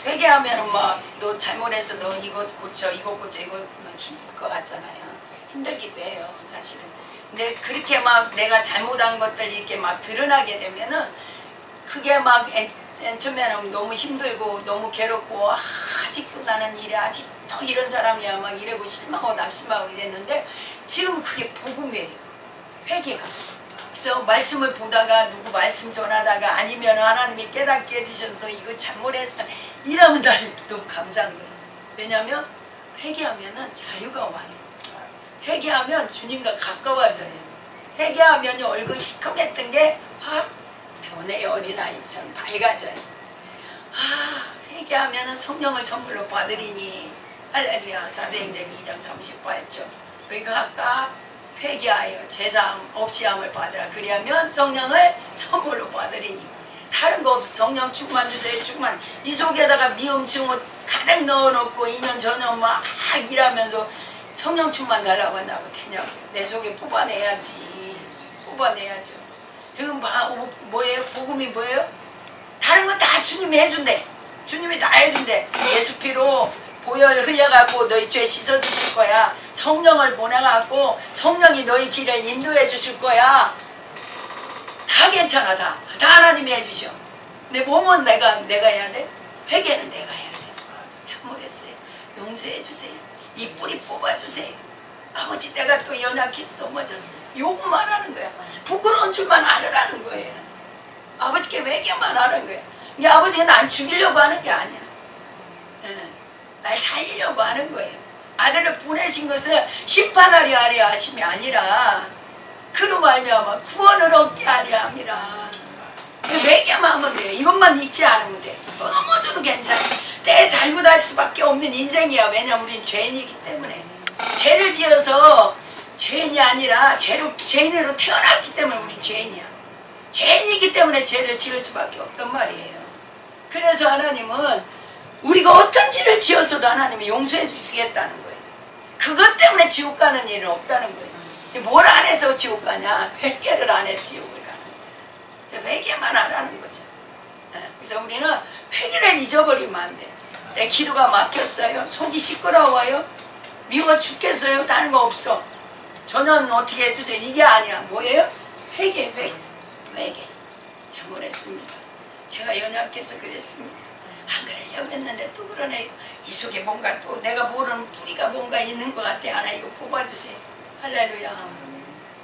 회개하면 막 너 잘못해서 너 이거 고쳐 이거 힘들 것 같잖아요. 힘들기도 해요 사실은. 근데 그렇게 막 내가 잘못한 것들 이렇게 막 드러나게 되면은 그게 막 처음에는 너무 힘들고 너무 괴롭고 아직도 나는 이래 아직도 이런 사람이야 막 이러고 실망하고 낙심하고 이랬는데 지금 그게 복음이에요. 회개가. 그래서 말씀을 보다가 누구 말씀 전하다가 아니면 하나님이 깨닫게 해주셔서 너 이거 잘못했어 이러면 나 너무 감사한 거예요. 왜냐하면 회개하면은 자유가 와요. 회개하면 주님과 가까워져요. 회개하면 얼굴 시커맸던 게 확 변해요. 어린아이처럼 밝아져요. 회개하면 성령을 선물로 받으리니 할렐루야. 사도행전 2장 38절 그러니까 아까 회개하여 죄사함 없이 함을 받으라. 그리하면 성령을 선물로 받으리니 다른 거 없어. 성령 충만 주세요. 충만. 이 속에다가 미움 증오 가득 넣어놓고 2년 전년 막 일하면서 성령 충만 달라고 한다고 되냐고. 내 속에 뽑아내야지. 뽑아내야죠. 이건 뭐예요? 복음이 뭐예요? 다른 건 다 주님이 해준대. 주님이 다 해준대. 예수 피로 보혈 흘려갖고 너희 죄 씻어주실 거야. 성령을 보내갖고 성령이 너희 길을 인도해 주실 거야. 다 괜찮아. 다 하나님이 해주셔. 내 몸은 내가 해야 돼. 회개는 내가 해야 돼. 잘못했어요. 용서해 주세요. 이 뿌리 뽑아주세요. 아버지 내가 또 연약해서 넘어졌어요. 요것만 하는 거야. 부끄러운 줄만 알으라는 거예요. 아버지께 회개만 하는 거예요. 이 아버지가 난 죽이려고 하는 게 아니야. 날 살리려고 하는 거예요. 아들을 보내신 것은 심판하려 하려 하심이 아니라 그로 말미암아 구원을 얻게 하려 함이라. 회개만 하면 돼요. 이것만 잊지 않으면 돼요. 또 넘어져도 괜찮아. 때 잘못할 수밖에 없는 인생이야. 왜냐면 우린 죄인이기 때문에. 죄를 지어서 죄인이 아니라 죄인으로 태어났기 때문에 우린 죄인이야. 죄인이기 때문에 죄를 지을 수밖에 없단 말이에요. 그래서 하나님은 우리가 어떤 죄를 지었어도 하나님이 용서해 주시겠다는 거예요. 그것 때문에 지옥 가는 일은 없다는 거예요. 뭘 안 해서 지옥 가냐? 회개를 안 해서 지옥을 가는 거예요. 회개만 하라는 거죠. 그래서 우리는 회개를 잊어버리면 안 돼요. 내 기도가 막혔어요. 속이 시끄러워요. 미워 죽겠어요. 다른 거 없어. 저는 어떻게 해주세요. 이게 아니야. 뭐예요? 회개. 잘못했습니다. 제가 연약해서 그랬습니다. 안 그러려고 했는데 또 그러네요. 이 속에 뭔가 또 내가 모르는 뿌리가 뭔가 있는 것 같아. 하나 이거 뽑아주세요. 할렐루야.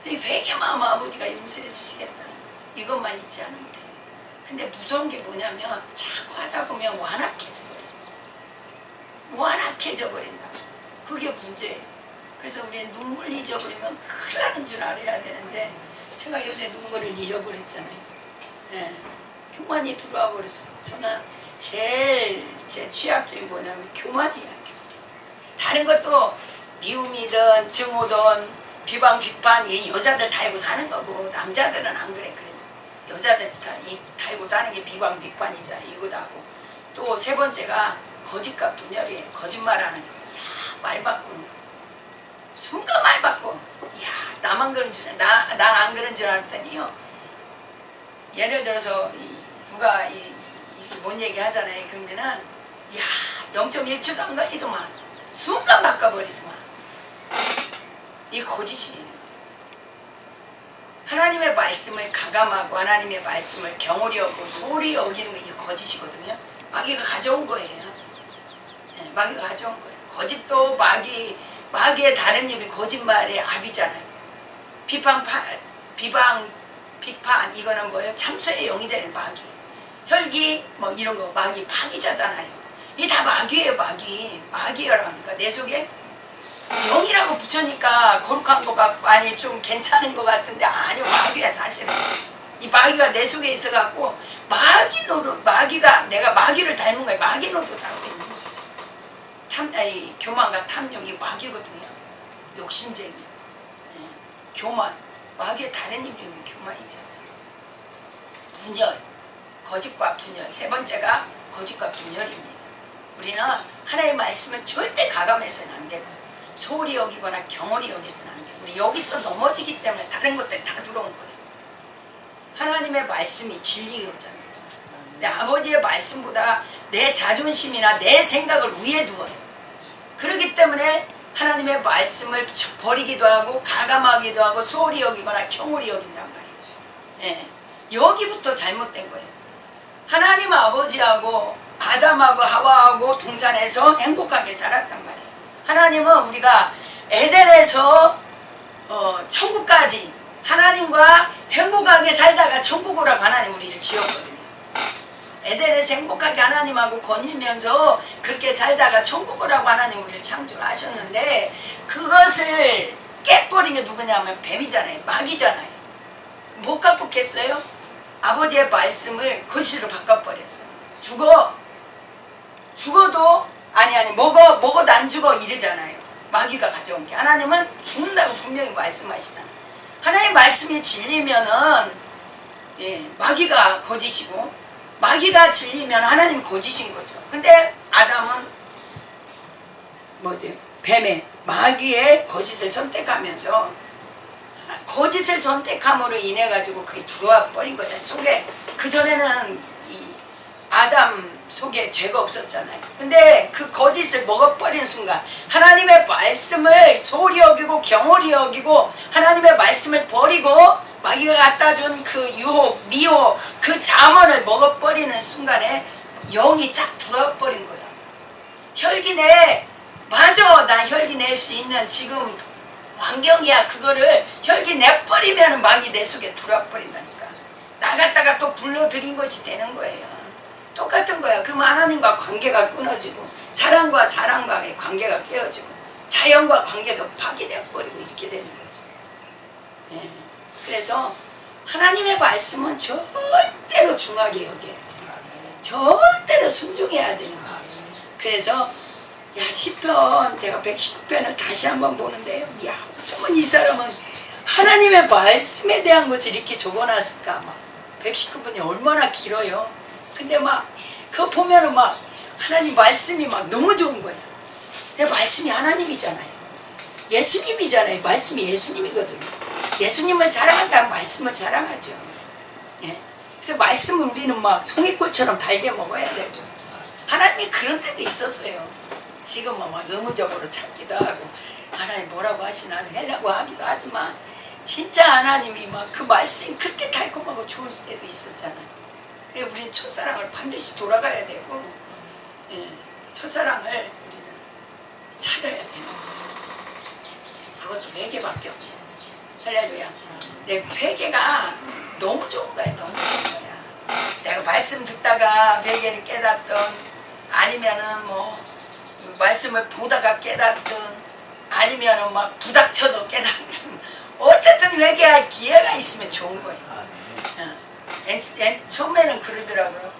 이 회개만 하면 아버지가 용서해 주시겠다는 거죠. 이것만 잊지 않으면 돼요. 근데 무서운 게 뭐냐면 자꾸 하다 보면 완악해져 버린다. 그게 문제예요. 그래서 우리는 눈물 잊어버리면 큰일 나는 줄 알아야 되는데 제가 요새 눈물을 잃어버렸잖아요. 교만이 들어와 버렸어. 저는 제일 제 취약점이 뭐냐면 교만이야. 다른 것도 미움이든 증오든 비방 비판 이 여자들 달고 사는 거고 남자들은 안 그래. 그래도 여자들 달고 사는 게 비방 비판이잖아. 이거도 하고 또 세 번째가 거짓과 분열이에요. 거짓말하는 거. 말 바꾸는 거. 순간 말 바꿔. 나만 그런 줄 난 안 그런 줄 알았더니요. 예를 들어서 누가 뭔 얘기 하잖아요. 그러면은 0.1초도 안 걸리더만 순간 바꿔버리더만. 이 거짓이에요. 하나님의 말씀을 가감하고 하나님의 말씀을 경홀히 여기고 소홀히 여기는 게 이게 거짓이거든요. 마귀가 가져온 거예요. 마귀가 가져온 거예요. 거짓도 마귀의 다른 입이 거짓말의 압이잖아요. 비판 이거는 뭐예요? 참소의 영이잖아요. 마귀. 혈기 뭐 이런 거 마귀 파기자잖아요. 이게 다 마귀예요. 마귀라고 하니까 내 속에 영이라고 붙여니까 거룩한 거 같고 아니 좀 괜찮은 거 같은데 아니요. 마귀야 사실은. 이 마귀가 내 속에 있어갖고 마귀가 내가 마귀를 닮은 거예요. 마귀 노릇 하고 있는 거죠. 교만과 탐욕 이 마귀거든요. 욕심쟁이. 교만. 마귀의 다른 이름이 교만이잖아요. 분열. 거짓과 분열. 세 번째가 거짓과 분열입니다. 우리는 하나님의 말씀을 절대 가감해서는 안 되고 소홀히 여기거나 경홀히 여기서는 안 돼요. 우리 여기서 넘어지기 때문에 다른 것들이 다 들어온 거예요. 하나님의 말씀이 진리거잖아요. 내 아버지의 말씀보다 내 자존심이나 내 생각을 위에 두어요. 그렇기 때문에 하나님의 말씀을 버리기도 하고 가감하기도 하고 소홀히 여기거나 경홀히 여긴단 말이에요. 여기부터 잘못된 거예요. 하나님 아버지하고 아담하고 하와하고 동산에서 행복하게 살았단 말이에요. 하나님은 우리가 에덴에서 천국까지 하나님과 행복하게 살다가 천국으로 하나님 우리를 지었거든요. 에덴에서 행복하게 하나님하고 거닐면서 그렇게 살다가 천국이라고 하나님 우리를 창조를 하셨는데 그것을 깨버린 게 누구냐면 뱀이잖아요. 마귀잖아요. 못 갖고 깼어요? 아버지의 말씀을 거짓으로 바꿔버렸어요. 죽어도 아니 먹어도 안 죽어 이러잖아요. 마귀가 가져온 게. 하나님은 죽는다고 분명히 말씀하시잖아요. 하나님의 말씀이 진리면은 마귀가 거짓이고 마귀가 진리면 하나님이 거짓인 거죠. 근데 아담은 뱀의 마귀의 거짓을 선택하면서 거짓을 선택함으로 인해 가지고 그게 들어와 버린 거잖아요. 속에 그전에는 이 아담 속에 죄가 없었잖아요. 근데 그 거짓을 먹어버린 순간 하나님의 말씀을 소홀히 여기고 경홀히 여기고 하나님의 말씀을 버리고 마귀가 갖다 준 그 유혹, 미혹, 그 잠언을 먹어버리는 순간에 영이 쫙 들어와 버린 거야. 혈기 내, 맞아, 나 혈기 낼 수 있는 지금 환경이야. 그거를 혈기 내버리면 마귀 내 속에 들어와 버린다니까. 나갔다가 또 불러들인 것이 되는 거예요. 똑같은 거야. 그러면 하나님과 관계가 끊어지고 사랑과 사랑과의 관계가 깨어지고 자연과 관계가 파괴되어 버리고 이렇게 되는 거죠. 예. 그래서 하나님의 말씀은 절대로 중하게 여겨요. 절대로 순종해야 되는 거예요. 그래서 야, 시편 제가 119편을 다시 한번 보는데요. 야, 어쩌면 이 사람은 하나님의 말씀에 대한 것을 이렇게 적어놨을까. 막 119편이 얼마나 길어요. 근데 막 그거 보면은 막 하나님 말씀이 막 너무 좋은 거야. 근데 말씀이 하나님이잖아요. 예수님이잖아요. 말씀이 예수님이거든요. 예수님을 사랑한다면 말씀을 사랑하죠. 예? 그래서 말씀을 우리는 막 송이꽃처럼 달게 먹어야 되고 하나님이 그런 데도 있었어요. 지금은 막 의무적으로 찾기도 하고 하나님 뭐라고 하시나 하려고 하기도 하지만 진짜 하나님이 막 그 말씀이 그렇게 달콤하고 좋을 때도 있었잖아요. 우리는 첫사랑을 반드시 돌아가야 되고 예, 첫사랑을 우리는 찾아야 되는 거죠. 그것도 회개밖에 없어요. 할렐루야. 내 회개가 너무 좋은 거야. 너무 좋은 거야. 내가 말씀 듣다가 회개를 깨닫던 아니면은 뭐 말씀을 보다가 깨닫든 아니면은 막 부닥쳐서 깨닫든 어쨌든 회개할 기회가 있으면 좋은 거예요. 처음에는 그러더라고요.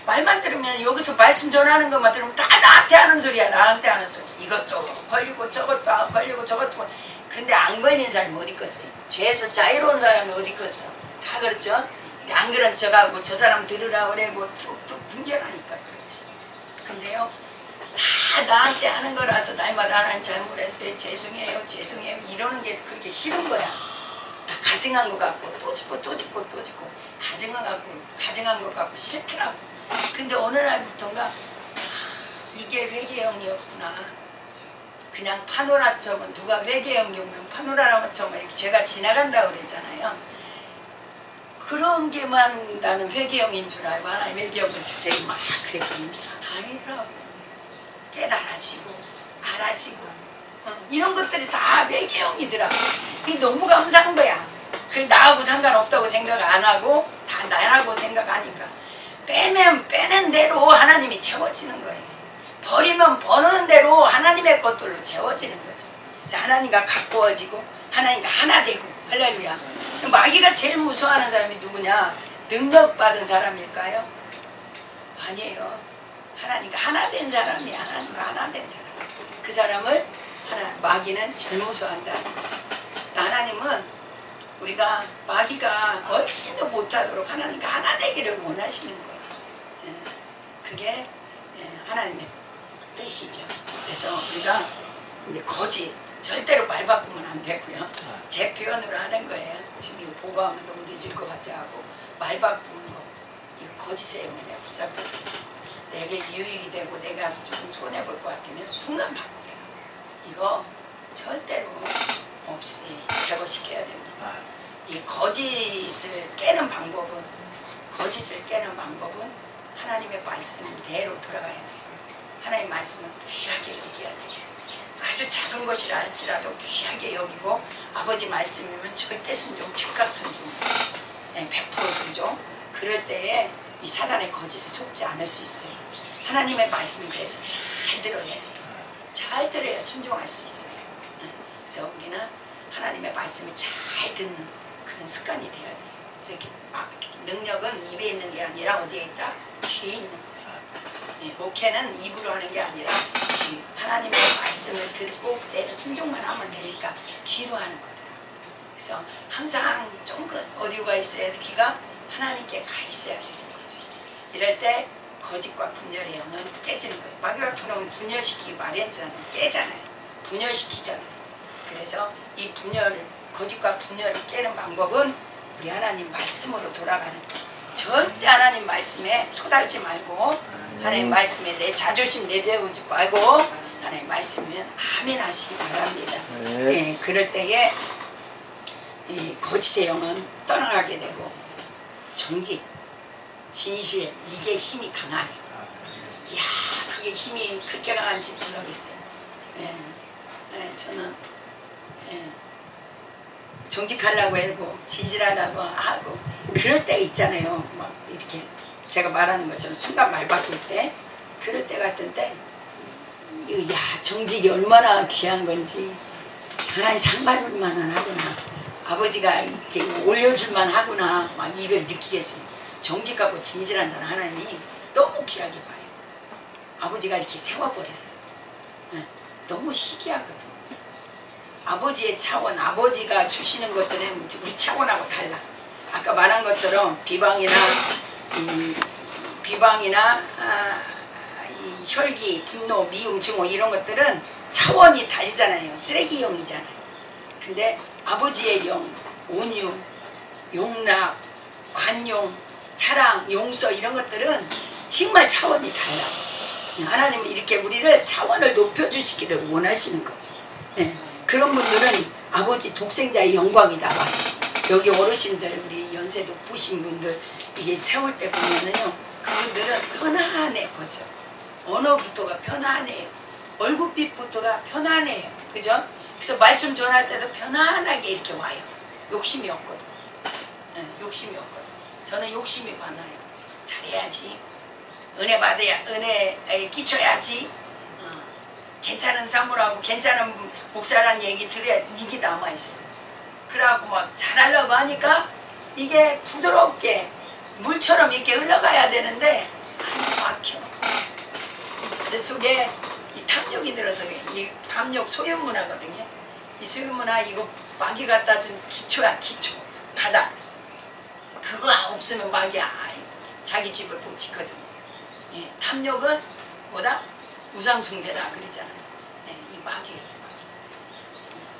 말만 들으면 여기서 말씀 전하는 것만 들으면 다 나한테 하는 소리야. 나한테 하는 소리. 이것도 걸리고 저것도 걸리고 저것도 걸리고. 근데 안 걸린 사람이 어디 있겠어요. 죄에서 자유로운 사람이 어디 있겠어요. 다 그렇죠. 안 그런 척하고 저 사람 들으라 그래고 툭툭 분별하니까 그렇지. 근데요 다 나한테 하는 거라서 날마다 하나님 잘못했어요. 죄송해요. 죄송해요. 이러는 게 그렇게 싫은 거야. 가증한 것 같고 또 짓고 또 짓고 또 짓고 가증한 것 같고 싫더라고. 근데 어느 날부터인가 이게 회개형이었구나. 그냥 파노라처럼 누가 회개형이면 파노라처럼 이렇게 죄가 지나간다고 그러잖아요. 그런 게만 나는 회개형인 줄 알고 하나님 회개형을 주세요 막 그랬더니 아니더라고. 깨달아지고 알아지고 이런 것들이 다 회개형이더라고. 이게 너무 감사한 거야. 그 나하고 상관없다고 생각 안 하고 다 나라고 생각하니까 빼면 빼는 대로 하나님이 채워지는 거예요. 버리면 버는 대로 하나님의 것들로 채워지는 거죠. 그래서 하나님과 가까워지고 하나님과 하나 되고 할렐루야. 마귀가 제일 무서워하는 사람이 누구냐? 능력받은 사람일까요? 아니에요. 하나님과 하나 된 사람이 하나님과 하나 된 사람. 그 사람을 마귀는 제일 무서워한다는 거죠. 하나님은 우리가 마귀가 훨씬 더 못하도록 하나님과 하나 되기를 원하시는 거예요. 그게 하나님의 뜻이죠. 그래서 우리가 이제 거짓 절대로 말 바꾸면 안 되고요. 제 표현으로 하는 거예요. 지금 이거 보고하면 너무 늦을 것 같아 하고 말 바꾸는 거 이거 거짓에 내가 붙잡혀서 내게 유익이 되고 내가 조금 손해볼 것 같으면 순간 바꾸더라. 이거 절대로 없이 제거시켜야 됩니다. 이 거짓을 깨는 방법은 하나님의 말씀대로 돌아가야 돼요. 하나님의 말씀을 귀하게 여겨야 돼요. 아주 작은 것이라 할지라도 귀하게 여기고 아버지 말씀이면 절대 순종, 즉각 순종, 100% 순종. 그럴 때에 이 사단의 거짓에 속지 않을 수 있어요. 하나님의 말씀은 그래서 잘 들어야 돼요. 잘 들어야 순종할 수 있어요. 그래서 우리는 하나님의 말씀을 잘 듣는 그런 습관이 되어야 돼요. 그래서 능력은 입에 있는 게 아니라 어디에 있다? 귀에 있는 거예요. 목회는 입으로 하는 게 아니라 귀. 하나님의 말씀을 듣고 그대로 순종만 하면 되니까 귀로 하는 거더라. 그래서 항상 쫑긋 어디가 있어야 돼? 귀가 하나님께 가 있어야 되는 거죠. 이럴 때 거짓과 분열의 영은 깨지는 거예요. 마귀가 들어오면 분열시키기 마련이잖아요. 깨잖아요. 분열시키잖아요. 그래서 이 분열을 거짓과 분열을 깨는 방법은 우리 하나님 말씀으로 돌아가는 거예요. 절대 하나님 말씀에 토달지 말고 하나님 말씀에 내 자존심 내세우지 말고 하나님 말씀이면 아멘 하시기 바랍니다. 예, 그럴 때에 이 거짓의 영은 떠나가게 되고 정직, 진실 이게 힘이 강하요. 이야 그게 힘이 그렇게 강한지 모르겠어요. 예, 예, 저는 정직하려고 하고 진실하려고 하고 그럴 때 있잖아요. 막 이렇게 제가 말하는 것처럼 순간 말 바꿀 때 그럴 때 같은데 야 정직이 얼마나 귀한 건지 하나님 상 받을 만은 하구나. 아버지가 이렇게 올려줄만 하구나. 막 이걸 느끼겠어요. 정직하고 진실한 사람 하나님이 너무 귀하게 봐요. 아버지가 이렇게 세워버려요. 네, 너무 희귀하거든. 아버지의 차원, 아버지가 주시는 것들은 우리 차원하고 달라. 아까 말한 것처럼 비방이나 이 혈기, 분노, 미움, 증오 이런 것들은 차원이 다르잖아요. 쓰레기형이잖아요. 근데 아버지의 영, 온유, 용납, 관용, 사랑, 용서 이런 것들은 정말 차원이 달라. 하나님은 이렇게 우리를 차원을 높여주시기를 원하시는 거죠. 네. 그런 분들은 아버지 독생자의 영광이 나와요. 여기 어르신들 우리 연세 높으신 분들 이게 세울 때 보면은요 그분들은 편안해 벌써 언어부터가 편안해요. 얼굴빛부터가 편안해요. 그죠? 그래서 말씀 전할 때도 편안하게 이렇게 와요. 욕심이 없거든. 네, 욕심이 없거든. 저는 욕심이 많아요. 잘해야지. 은혜 받아야 은혜에 끼쳐야지. 괜찮은 사물하고 괜찮은 목사라는 얘기 들어야 이게 남아있어요. 그래갖고 막 잘하려고 하니까 이게 부드럽게 물처럼 이렇게 흘러가야 되는데 안 막혀. 그 속에 이 탐욕이 들어서 이 탐욕 소유문화거든요. 이 소유문화 이거 마귀 갖다 준 기초야 기초 바닥. 그거 없으면 마귀야 자기 집을 못 지거든. 예, 탐욕은 뭐다? 우상숭배다 그러잖아요. 예, 이 마귀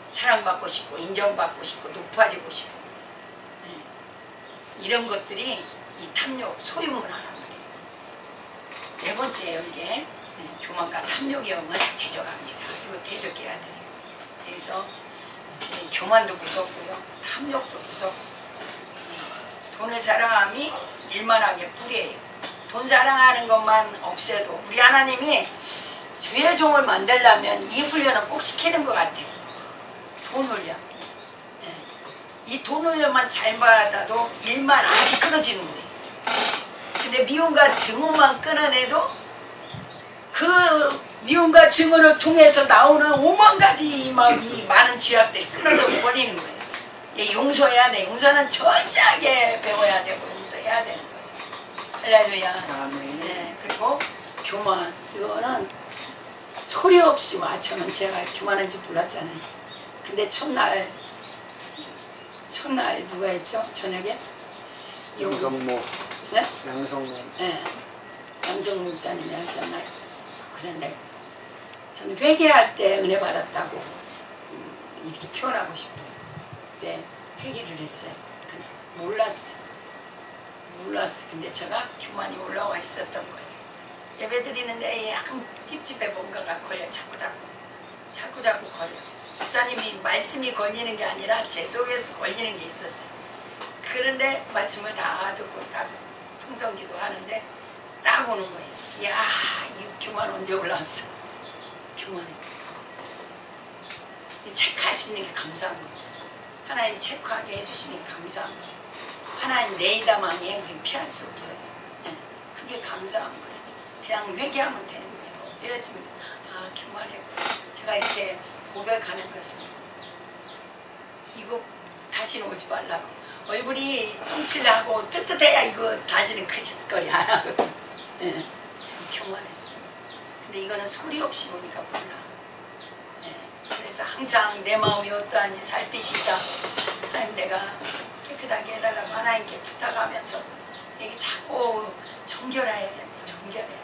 사랑받고 싶고 인정받고 싶고 높아지고 싶고 예, 이런 것들이 이 탐욕 소유문화란 말이에요. 네 번째예요 이게 예, 교만과 탐욕의 영을 대적합니다. 이거 대적해야 돼요. 그래서 예, 교만도 무섭고요 탐욕도 무섭고 돈을 사랑함이 일만하게 뿌리예요. 돈 사랑하는 것만 없애도 우리 하나님이 주의 종을 만들려면 이 훈련은 꼭 시키는 것 같아요. 돈 훈련. 예. 이 돈 훈련만 잘 받아도 일만 아주 끊어지는 거예요. 근데 미움과 증오만 끊어내도 그 미움과 증오를 통해서 나오는 5만 가지 이 많은 죄악들이 끊어져 버리는 거예요. 예, 용서해야 돼. 용서는 철저하게 배워야 되고 용서해야 되는 거죠. 할렐루야. 네, 그리고 교만 이거는 소리 없이 와. 저는 제가 교만한지 몰랐잖아요. 근데 첫날 누가 했죠? 저녁에 양성모. 네? 양성모. 네. 양성모 목사님이 하셨나요? 그런데 저는 회개할 때 은혜 받았다고 이렇게 표현하고 싶어요. 그때 회개를 했어요. 그냥 몰랐어. 근데 제가 교만이 올라와 있었던 거예요. 예배 드리는데 약간 찝찝해 뭔가가 걸려. 자꾸 걸려. 목사님이 말씀이 걸리는 게 아니라 제 속에서 걸리는 게 있었어요. 그런데 말씀을 다 듣고 딱 통성기도 하는데 딱 오는 거예요. 이야 이 교만 언제 올라왔어. 교만해. 체크할 수 있는 게 감사한 거죠. 하나님이 체크하게 해주시니 감사한 거예요. 하나님 내일다망에 우리는 피할 수 없어요. 네. 그게 감사한 거예요. 그냥 회개하면 되는 거예요. 엎드려지면 아 교만했고 제가 이렇게 고백하는 것은 이거 다시는 오지 말라고. 얼굴이 똥칠하고 뜨뜻해야 이거 다시는 그 짓거리 안 하거든. 네. 제가 교만했어요. 근데 이거는 소리 없이 오니까 몰라. 네. 그래서 항상 내 마음이 어떠한지 살피시사 하나님 내가 깨끗하게 해달라고 하나님께 부탁하면서 이게 자꾸 정결해야 됩니다. 정결해야 돼요.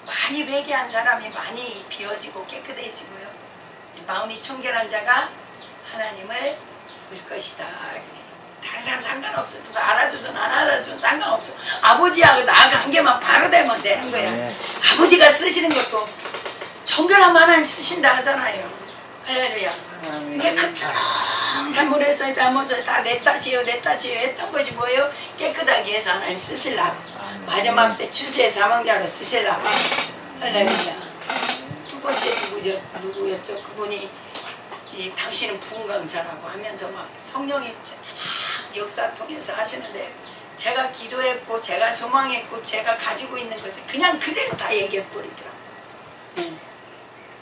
많이 회개한 사람이 많이 비워지고 깨끗해지고요. 마음이 청결한 자가 하나님을 것이다. 그래. 다른 사람 상관없어. 누가 알아주든 안 알아주든 상관없어. 아버지하고 나 관계만 바로 되면 되는 거야. 네. 아버지가 쓰시는 것도 정결한 하나님 쓰신다 하잖아요. 할렐루야. 근데 그처럼 잘못했어요 잘못했어요 다 내 탓이에요 내 탓이에요 했던 것이 뭐예요? 깨끗하게 해서 하나님 쓰시려고 마지막 때 주세의 사망자로 쓰시려고. 할렐루야. 두 번째 누구였죠? 그분이 당신은 부흥 강사라고 하면서 막 성령이 막 역사 통해서 하시는데 제가 기도했고 제가 소망했고 제가 가지고 있는 것을 그냥 그대로 다 얘기해 버리더라고요.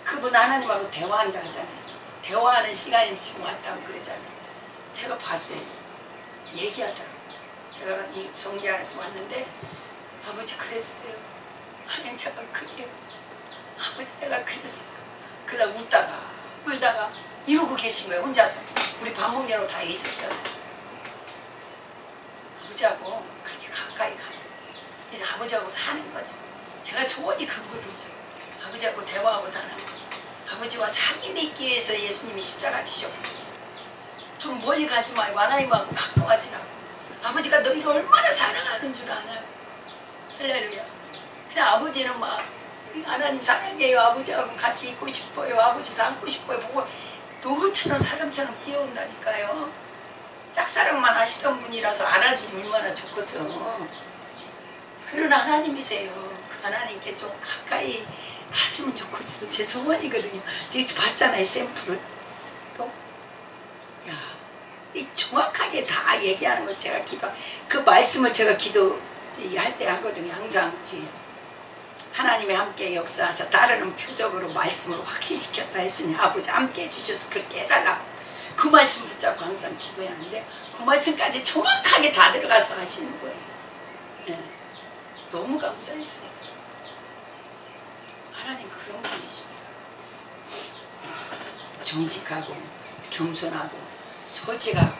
그분 하나님하고 대화한다 하잖아요. 대화하는 시간이 지금 왔다고 그러잖아요. 제가 봤어요. 얘기하더라고요. 제가 이 종교안에서 왔는데 아버지 그랬어요. 하나님 제가 그래요. 아버지 내가 그랬어요. 그날 웃다가 울다가 이러고 계신 거예요. 혼자서. 우리 반복년으로 다 있었잖아요. 아버지하고 그렇게 가까이 가요. 그래서 아버지하고 사는 거죠. 제가 소원이 그거거든요. 아버지하고 대화하고 사는 거. 아버지와 사귐이 있기 위해서 예수님이 십자가 지셨거든요. 좀 멀리 가지 말고 하나님하고 가까워지라고. 아버지가 너희를 얼마나 사랑하는 줄 아나요? 할렐루야. 그래서 아버지는 막 하나님 사랑해요. 아버지하고 같이 있고 싶어요. 아버지 닮고 싶어요. 보고 노루처럼 사람처럼 뛰어온다니까요. 짝사랑만 하시던 분이라서 알아주니 얼마나 좋겠어. 그런 하나님이세요. 그 하나님께 좀 가까이 갔으면 좋겠어. 제 소원이거든요. 되게 봤잖아요. 샘플을. 또 야, 이 정확하게 다 얘기하는 걸 제가 그 말씀을 제가 기도할 때 하거든요. 항상 하나님이 함께 역사하사 따르는 표적으로 말씀을 확신시켰다 했으니 아버지 함께 해주셔서 그렇게 해달라고 그 말씀 붙잡고 항상 기도하는데 그 말씀까지 정확하게 다 들어가서 하시는 거예요. 네. 너무 감사했어요. 하나님 그런 분이시네요. 정직하고 겸손하고 솔직하고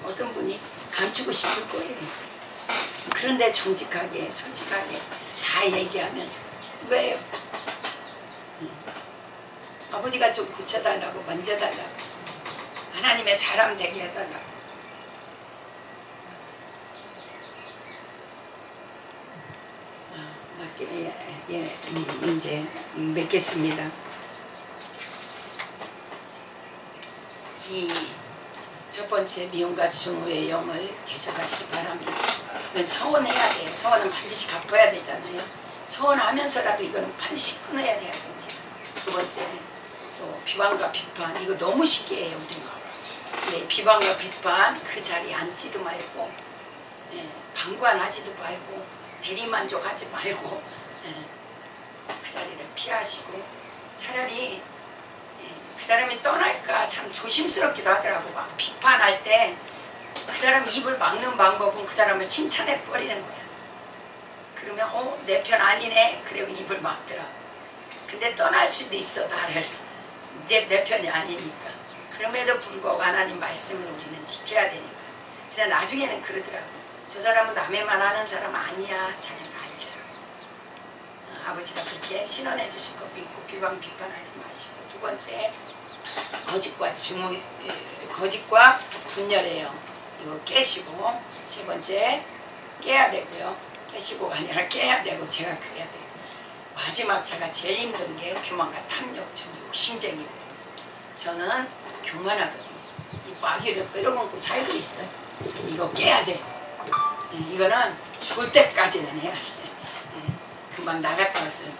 어떤 분이 감추고 싶을 거예요. 그런데 정직하게 솔직하게 다 얘기하면서 왜요? 아버지가 좀 고쳐달라고 만져달라고 하나님의 사람 되게 해달라고. 이제 맺겠습니다. 이 첫 번째 미움과 증오의 영을 계속하시기 바랍니다. 이건 서원해야 돼요. 서원은 반드시 갚아야 되잖아요. 서원하면서라도 이거는 반드시 끊어야 돼야 됩니다. 두 번째 또 비방과 비판 이거 너무 쉽게 해요 우리가. 근데 비방과 비판 그 자리에 앉지도 말고 방관하지도 말고 대리만족하지 말고 그 자리를 피하시고 차라리 그 사람이 떠날까 참 조심스럽기도 하더라고. 막 비판할 때 그 사람 입을 막는 방법은 그 사람을 칭찬해 버리는 거야. 그러면 내 편 아니네 그리고 입을 막더라. 근데 떠날 수도 있어 나를 내 편이 아니니까. 그럼에도 불구하고 하나님 말씀을 우리는 지켜야 되니까. 그래서 나중에는 그러더라고. 저 사람은 남의 말 하는 사람 아니야. 자네가 알더라고. 아버지가 그렇게 신원해 주실 거 믿고 비판하지 마시고. 두 번째 거짓과 분열이에요. 이거 깨시고. 세 번째 깨야 되고요. 깨시고가 아니라 깨야 되고 제가 그래야 돼요. 마지막 제가 제일 힘든 게 교만과 탐욕. 저는 욕심쟁이거든요. 저는 교만하거든요. 이 마귀를 끌어먹고 살고 있어요. 이거 깨야 돼요. 이거는 죽을 때까지는 해야 돼요. 금방 나갔다 왔어요.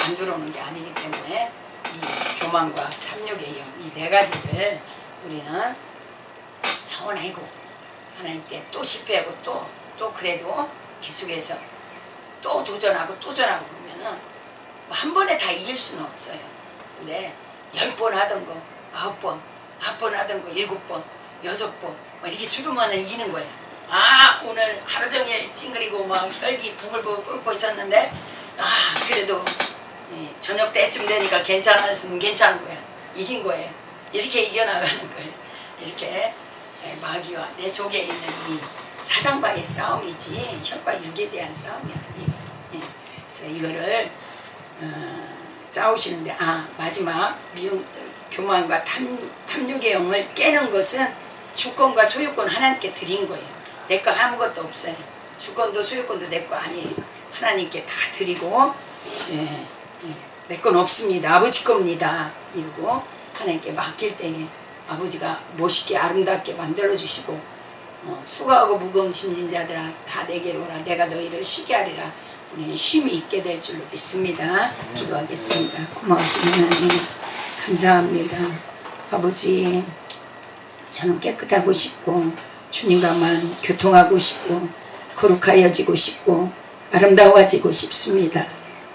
안 들어오는 게 아니기 때문에 이 교만과 탐욕의 영, 이 네 가지를 우리는 서운하고 하나님께 또 실패하고 또 그래도 계속해서 또 도전하고 그러면은 한 번에 다 이길 수는 없어요. 근데 10번 하던 거 9번, 9번 하던 거 7번, 6번 뭐 이렇게 줄으면 이기는 거예요. 오늘 하루 종일 찡그리고 막 혈기 부글부글 끓고 있었는데 그래도 저녁 때쯤 되니까 괜찮았으면 괜찮은 거야. 이긴 거예요. 이렇게 이겨나가는 거예요. 이렇게 마귀와 내 속에 있는 이 사단과의 싸움이지 혈과 육에 대한 싸움이 아니에요. 그래서 이거를 싸우시는데 마지막 교만과 탐욕의 영을 깨는 것은 주권과 소유권 하나님께 드린 거예요. 내 거 아무것도 없어요. 주권도 소유권도 내 거 아니에요. 하나님께 다 드리고 내 건 없습니다. 아버지 겁니다. 이러고 하나님께 맡길 때에 아버지가 멋있게 아름답게 만들어주시고 수고하고 무거운 짐진 자들아 다 내게로 오라. 내가 너희를 쉬게 하리라. 우리는 쉼이 있게 될 줄로 믿습니다. 기도하겠습니다. 고마우신 하나님 감사합니다. 아버지 저는 깨끗하고 싶고 주님과만 교통하고 싶고 거룩하여지고 싶고 아름다워지고 싶습니다.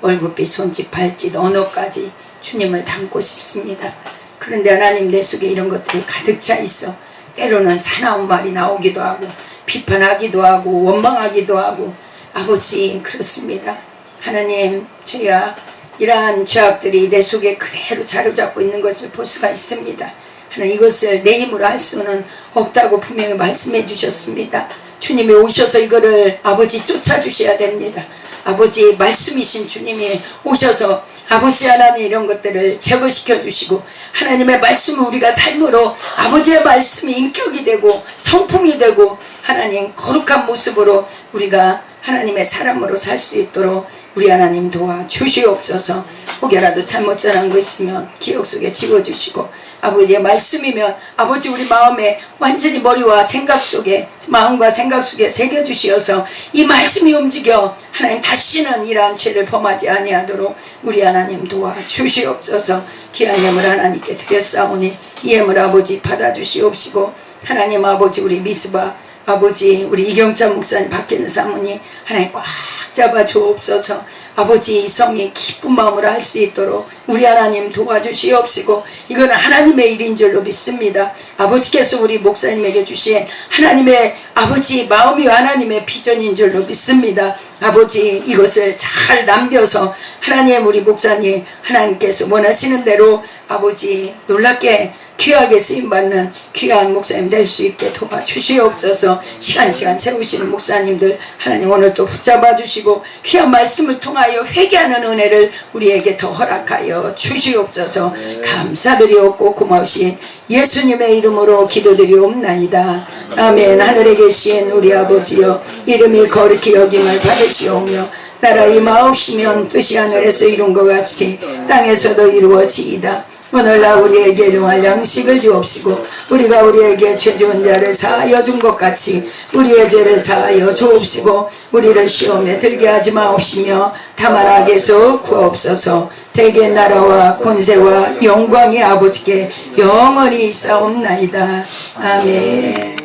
얼굴빛, 손짓, 발짓, 언어까지 주님을 닮고 싶습니다. 그런데 하나님 내 속에 이런 것들이 가득 차 있어 때로는 사나운 말이 나오기도 하고 비판하기도 하고 원망하기도 하고 아버지 그렇습니다. 하나님 저희가 이러한 죄악들이 내 속에 그대로 자리잡고 있는 것을 볼 수가 있습니다. 하나님 이것을 내 힘으로 할 수는 없다고 분명히 말씀해 주셨습니다. 주님이 오셔서 이거를 아버지 쫓아주셔야 됩니다. 아버지 말씀이신 주님이 오셔서 아버지 하나님 이런 것들을 제거시켜 주시고 하나님의 말씀을 우리가 삶으로 아버지의 말씀이 인격이 되고 성품이 되고 하나님 거룩한 모습으로 우리가 하나님의 사람으로 살 수 있도록 우리 하나님 도와 주시옵소서. 혹여라도 잘못 전한 거 있으면 기억 속에 지워주시고 아버지의 말씀이면 아버지 우리 마음에 완전히 머리와 생각 속에 마음과 생각 속에 새겨주시어서 이 말씀이 움직여 하나님 다시는 이러한 죄를 범하지 아니하도록 우리 하나님 도와 주시옵소서. 귀한 예물 하나님께 드렸사오니 이 예물 아버지 받아주시옵시고 하나님 아버지 우리 미스바 아버지 우리 이경찬 목사님 박혜는 사모님 하나님 꽉 잡아 주옵소서. 아버지 이 성이 기쁜 마음으로 할 수 있도록 우리 하나님 도와주시옵시고 이거는 하나님의 일인 줄로 믿습니다. 아버지께서 우리 목사님에게 주신 하나님의 아버지 마음이 하나님의 비전인 줄로 믿습니다. 아버지 이것을 잘 남겨서 하나님 우리 목사님 하나님께서 원하시는 대로 아버지 놀랍게 귀하게 쓰임받는 귀한 목사님 될 수 있게 도와주시옵소서. 시간 세우시는 목사님들 하나님 오늘 또 붙잡아 주시고 귀한 말씀을 통하여 회개하는 은혜를 우리에게 더 허락하여 주시옵소서. 감사드리옵고 고마우신 예수님의 이름으로 기도드리옵나이다. 아멘. 하늘에 계신 우리 아버지여 이름이 거룩히 여김을 받으시오며 나라 임하옵시면 뜻이 하늘에서 이룬 것 같이 땅에서도 이루어지이다. 오늘날 우리에게 일용할 양식을 주옵시고 우리가 우리에게 죄 지은 자를 사하여 준 것 같이 우리의 죄를 사하여 주옵시고 우리를 시험에 들게 하지 마옵시며 다만 악에서 구하옵소서. 대개 나라와 권세와 영광이 아버지께 영원히 있사옵나이다. 아멘.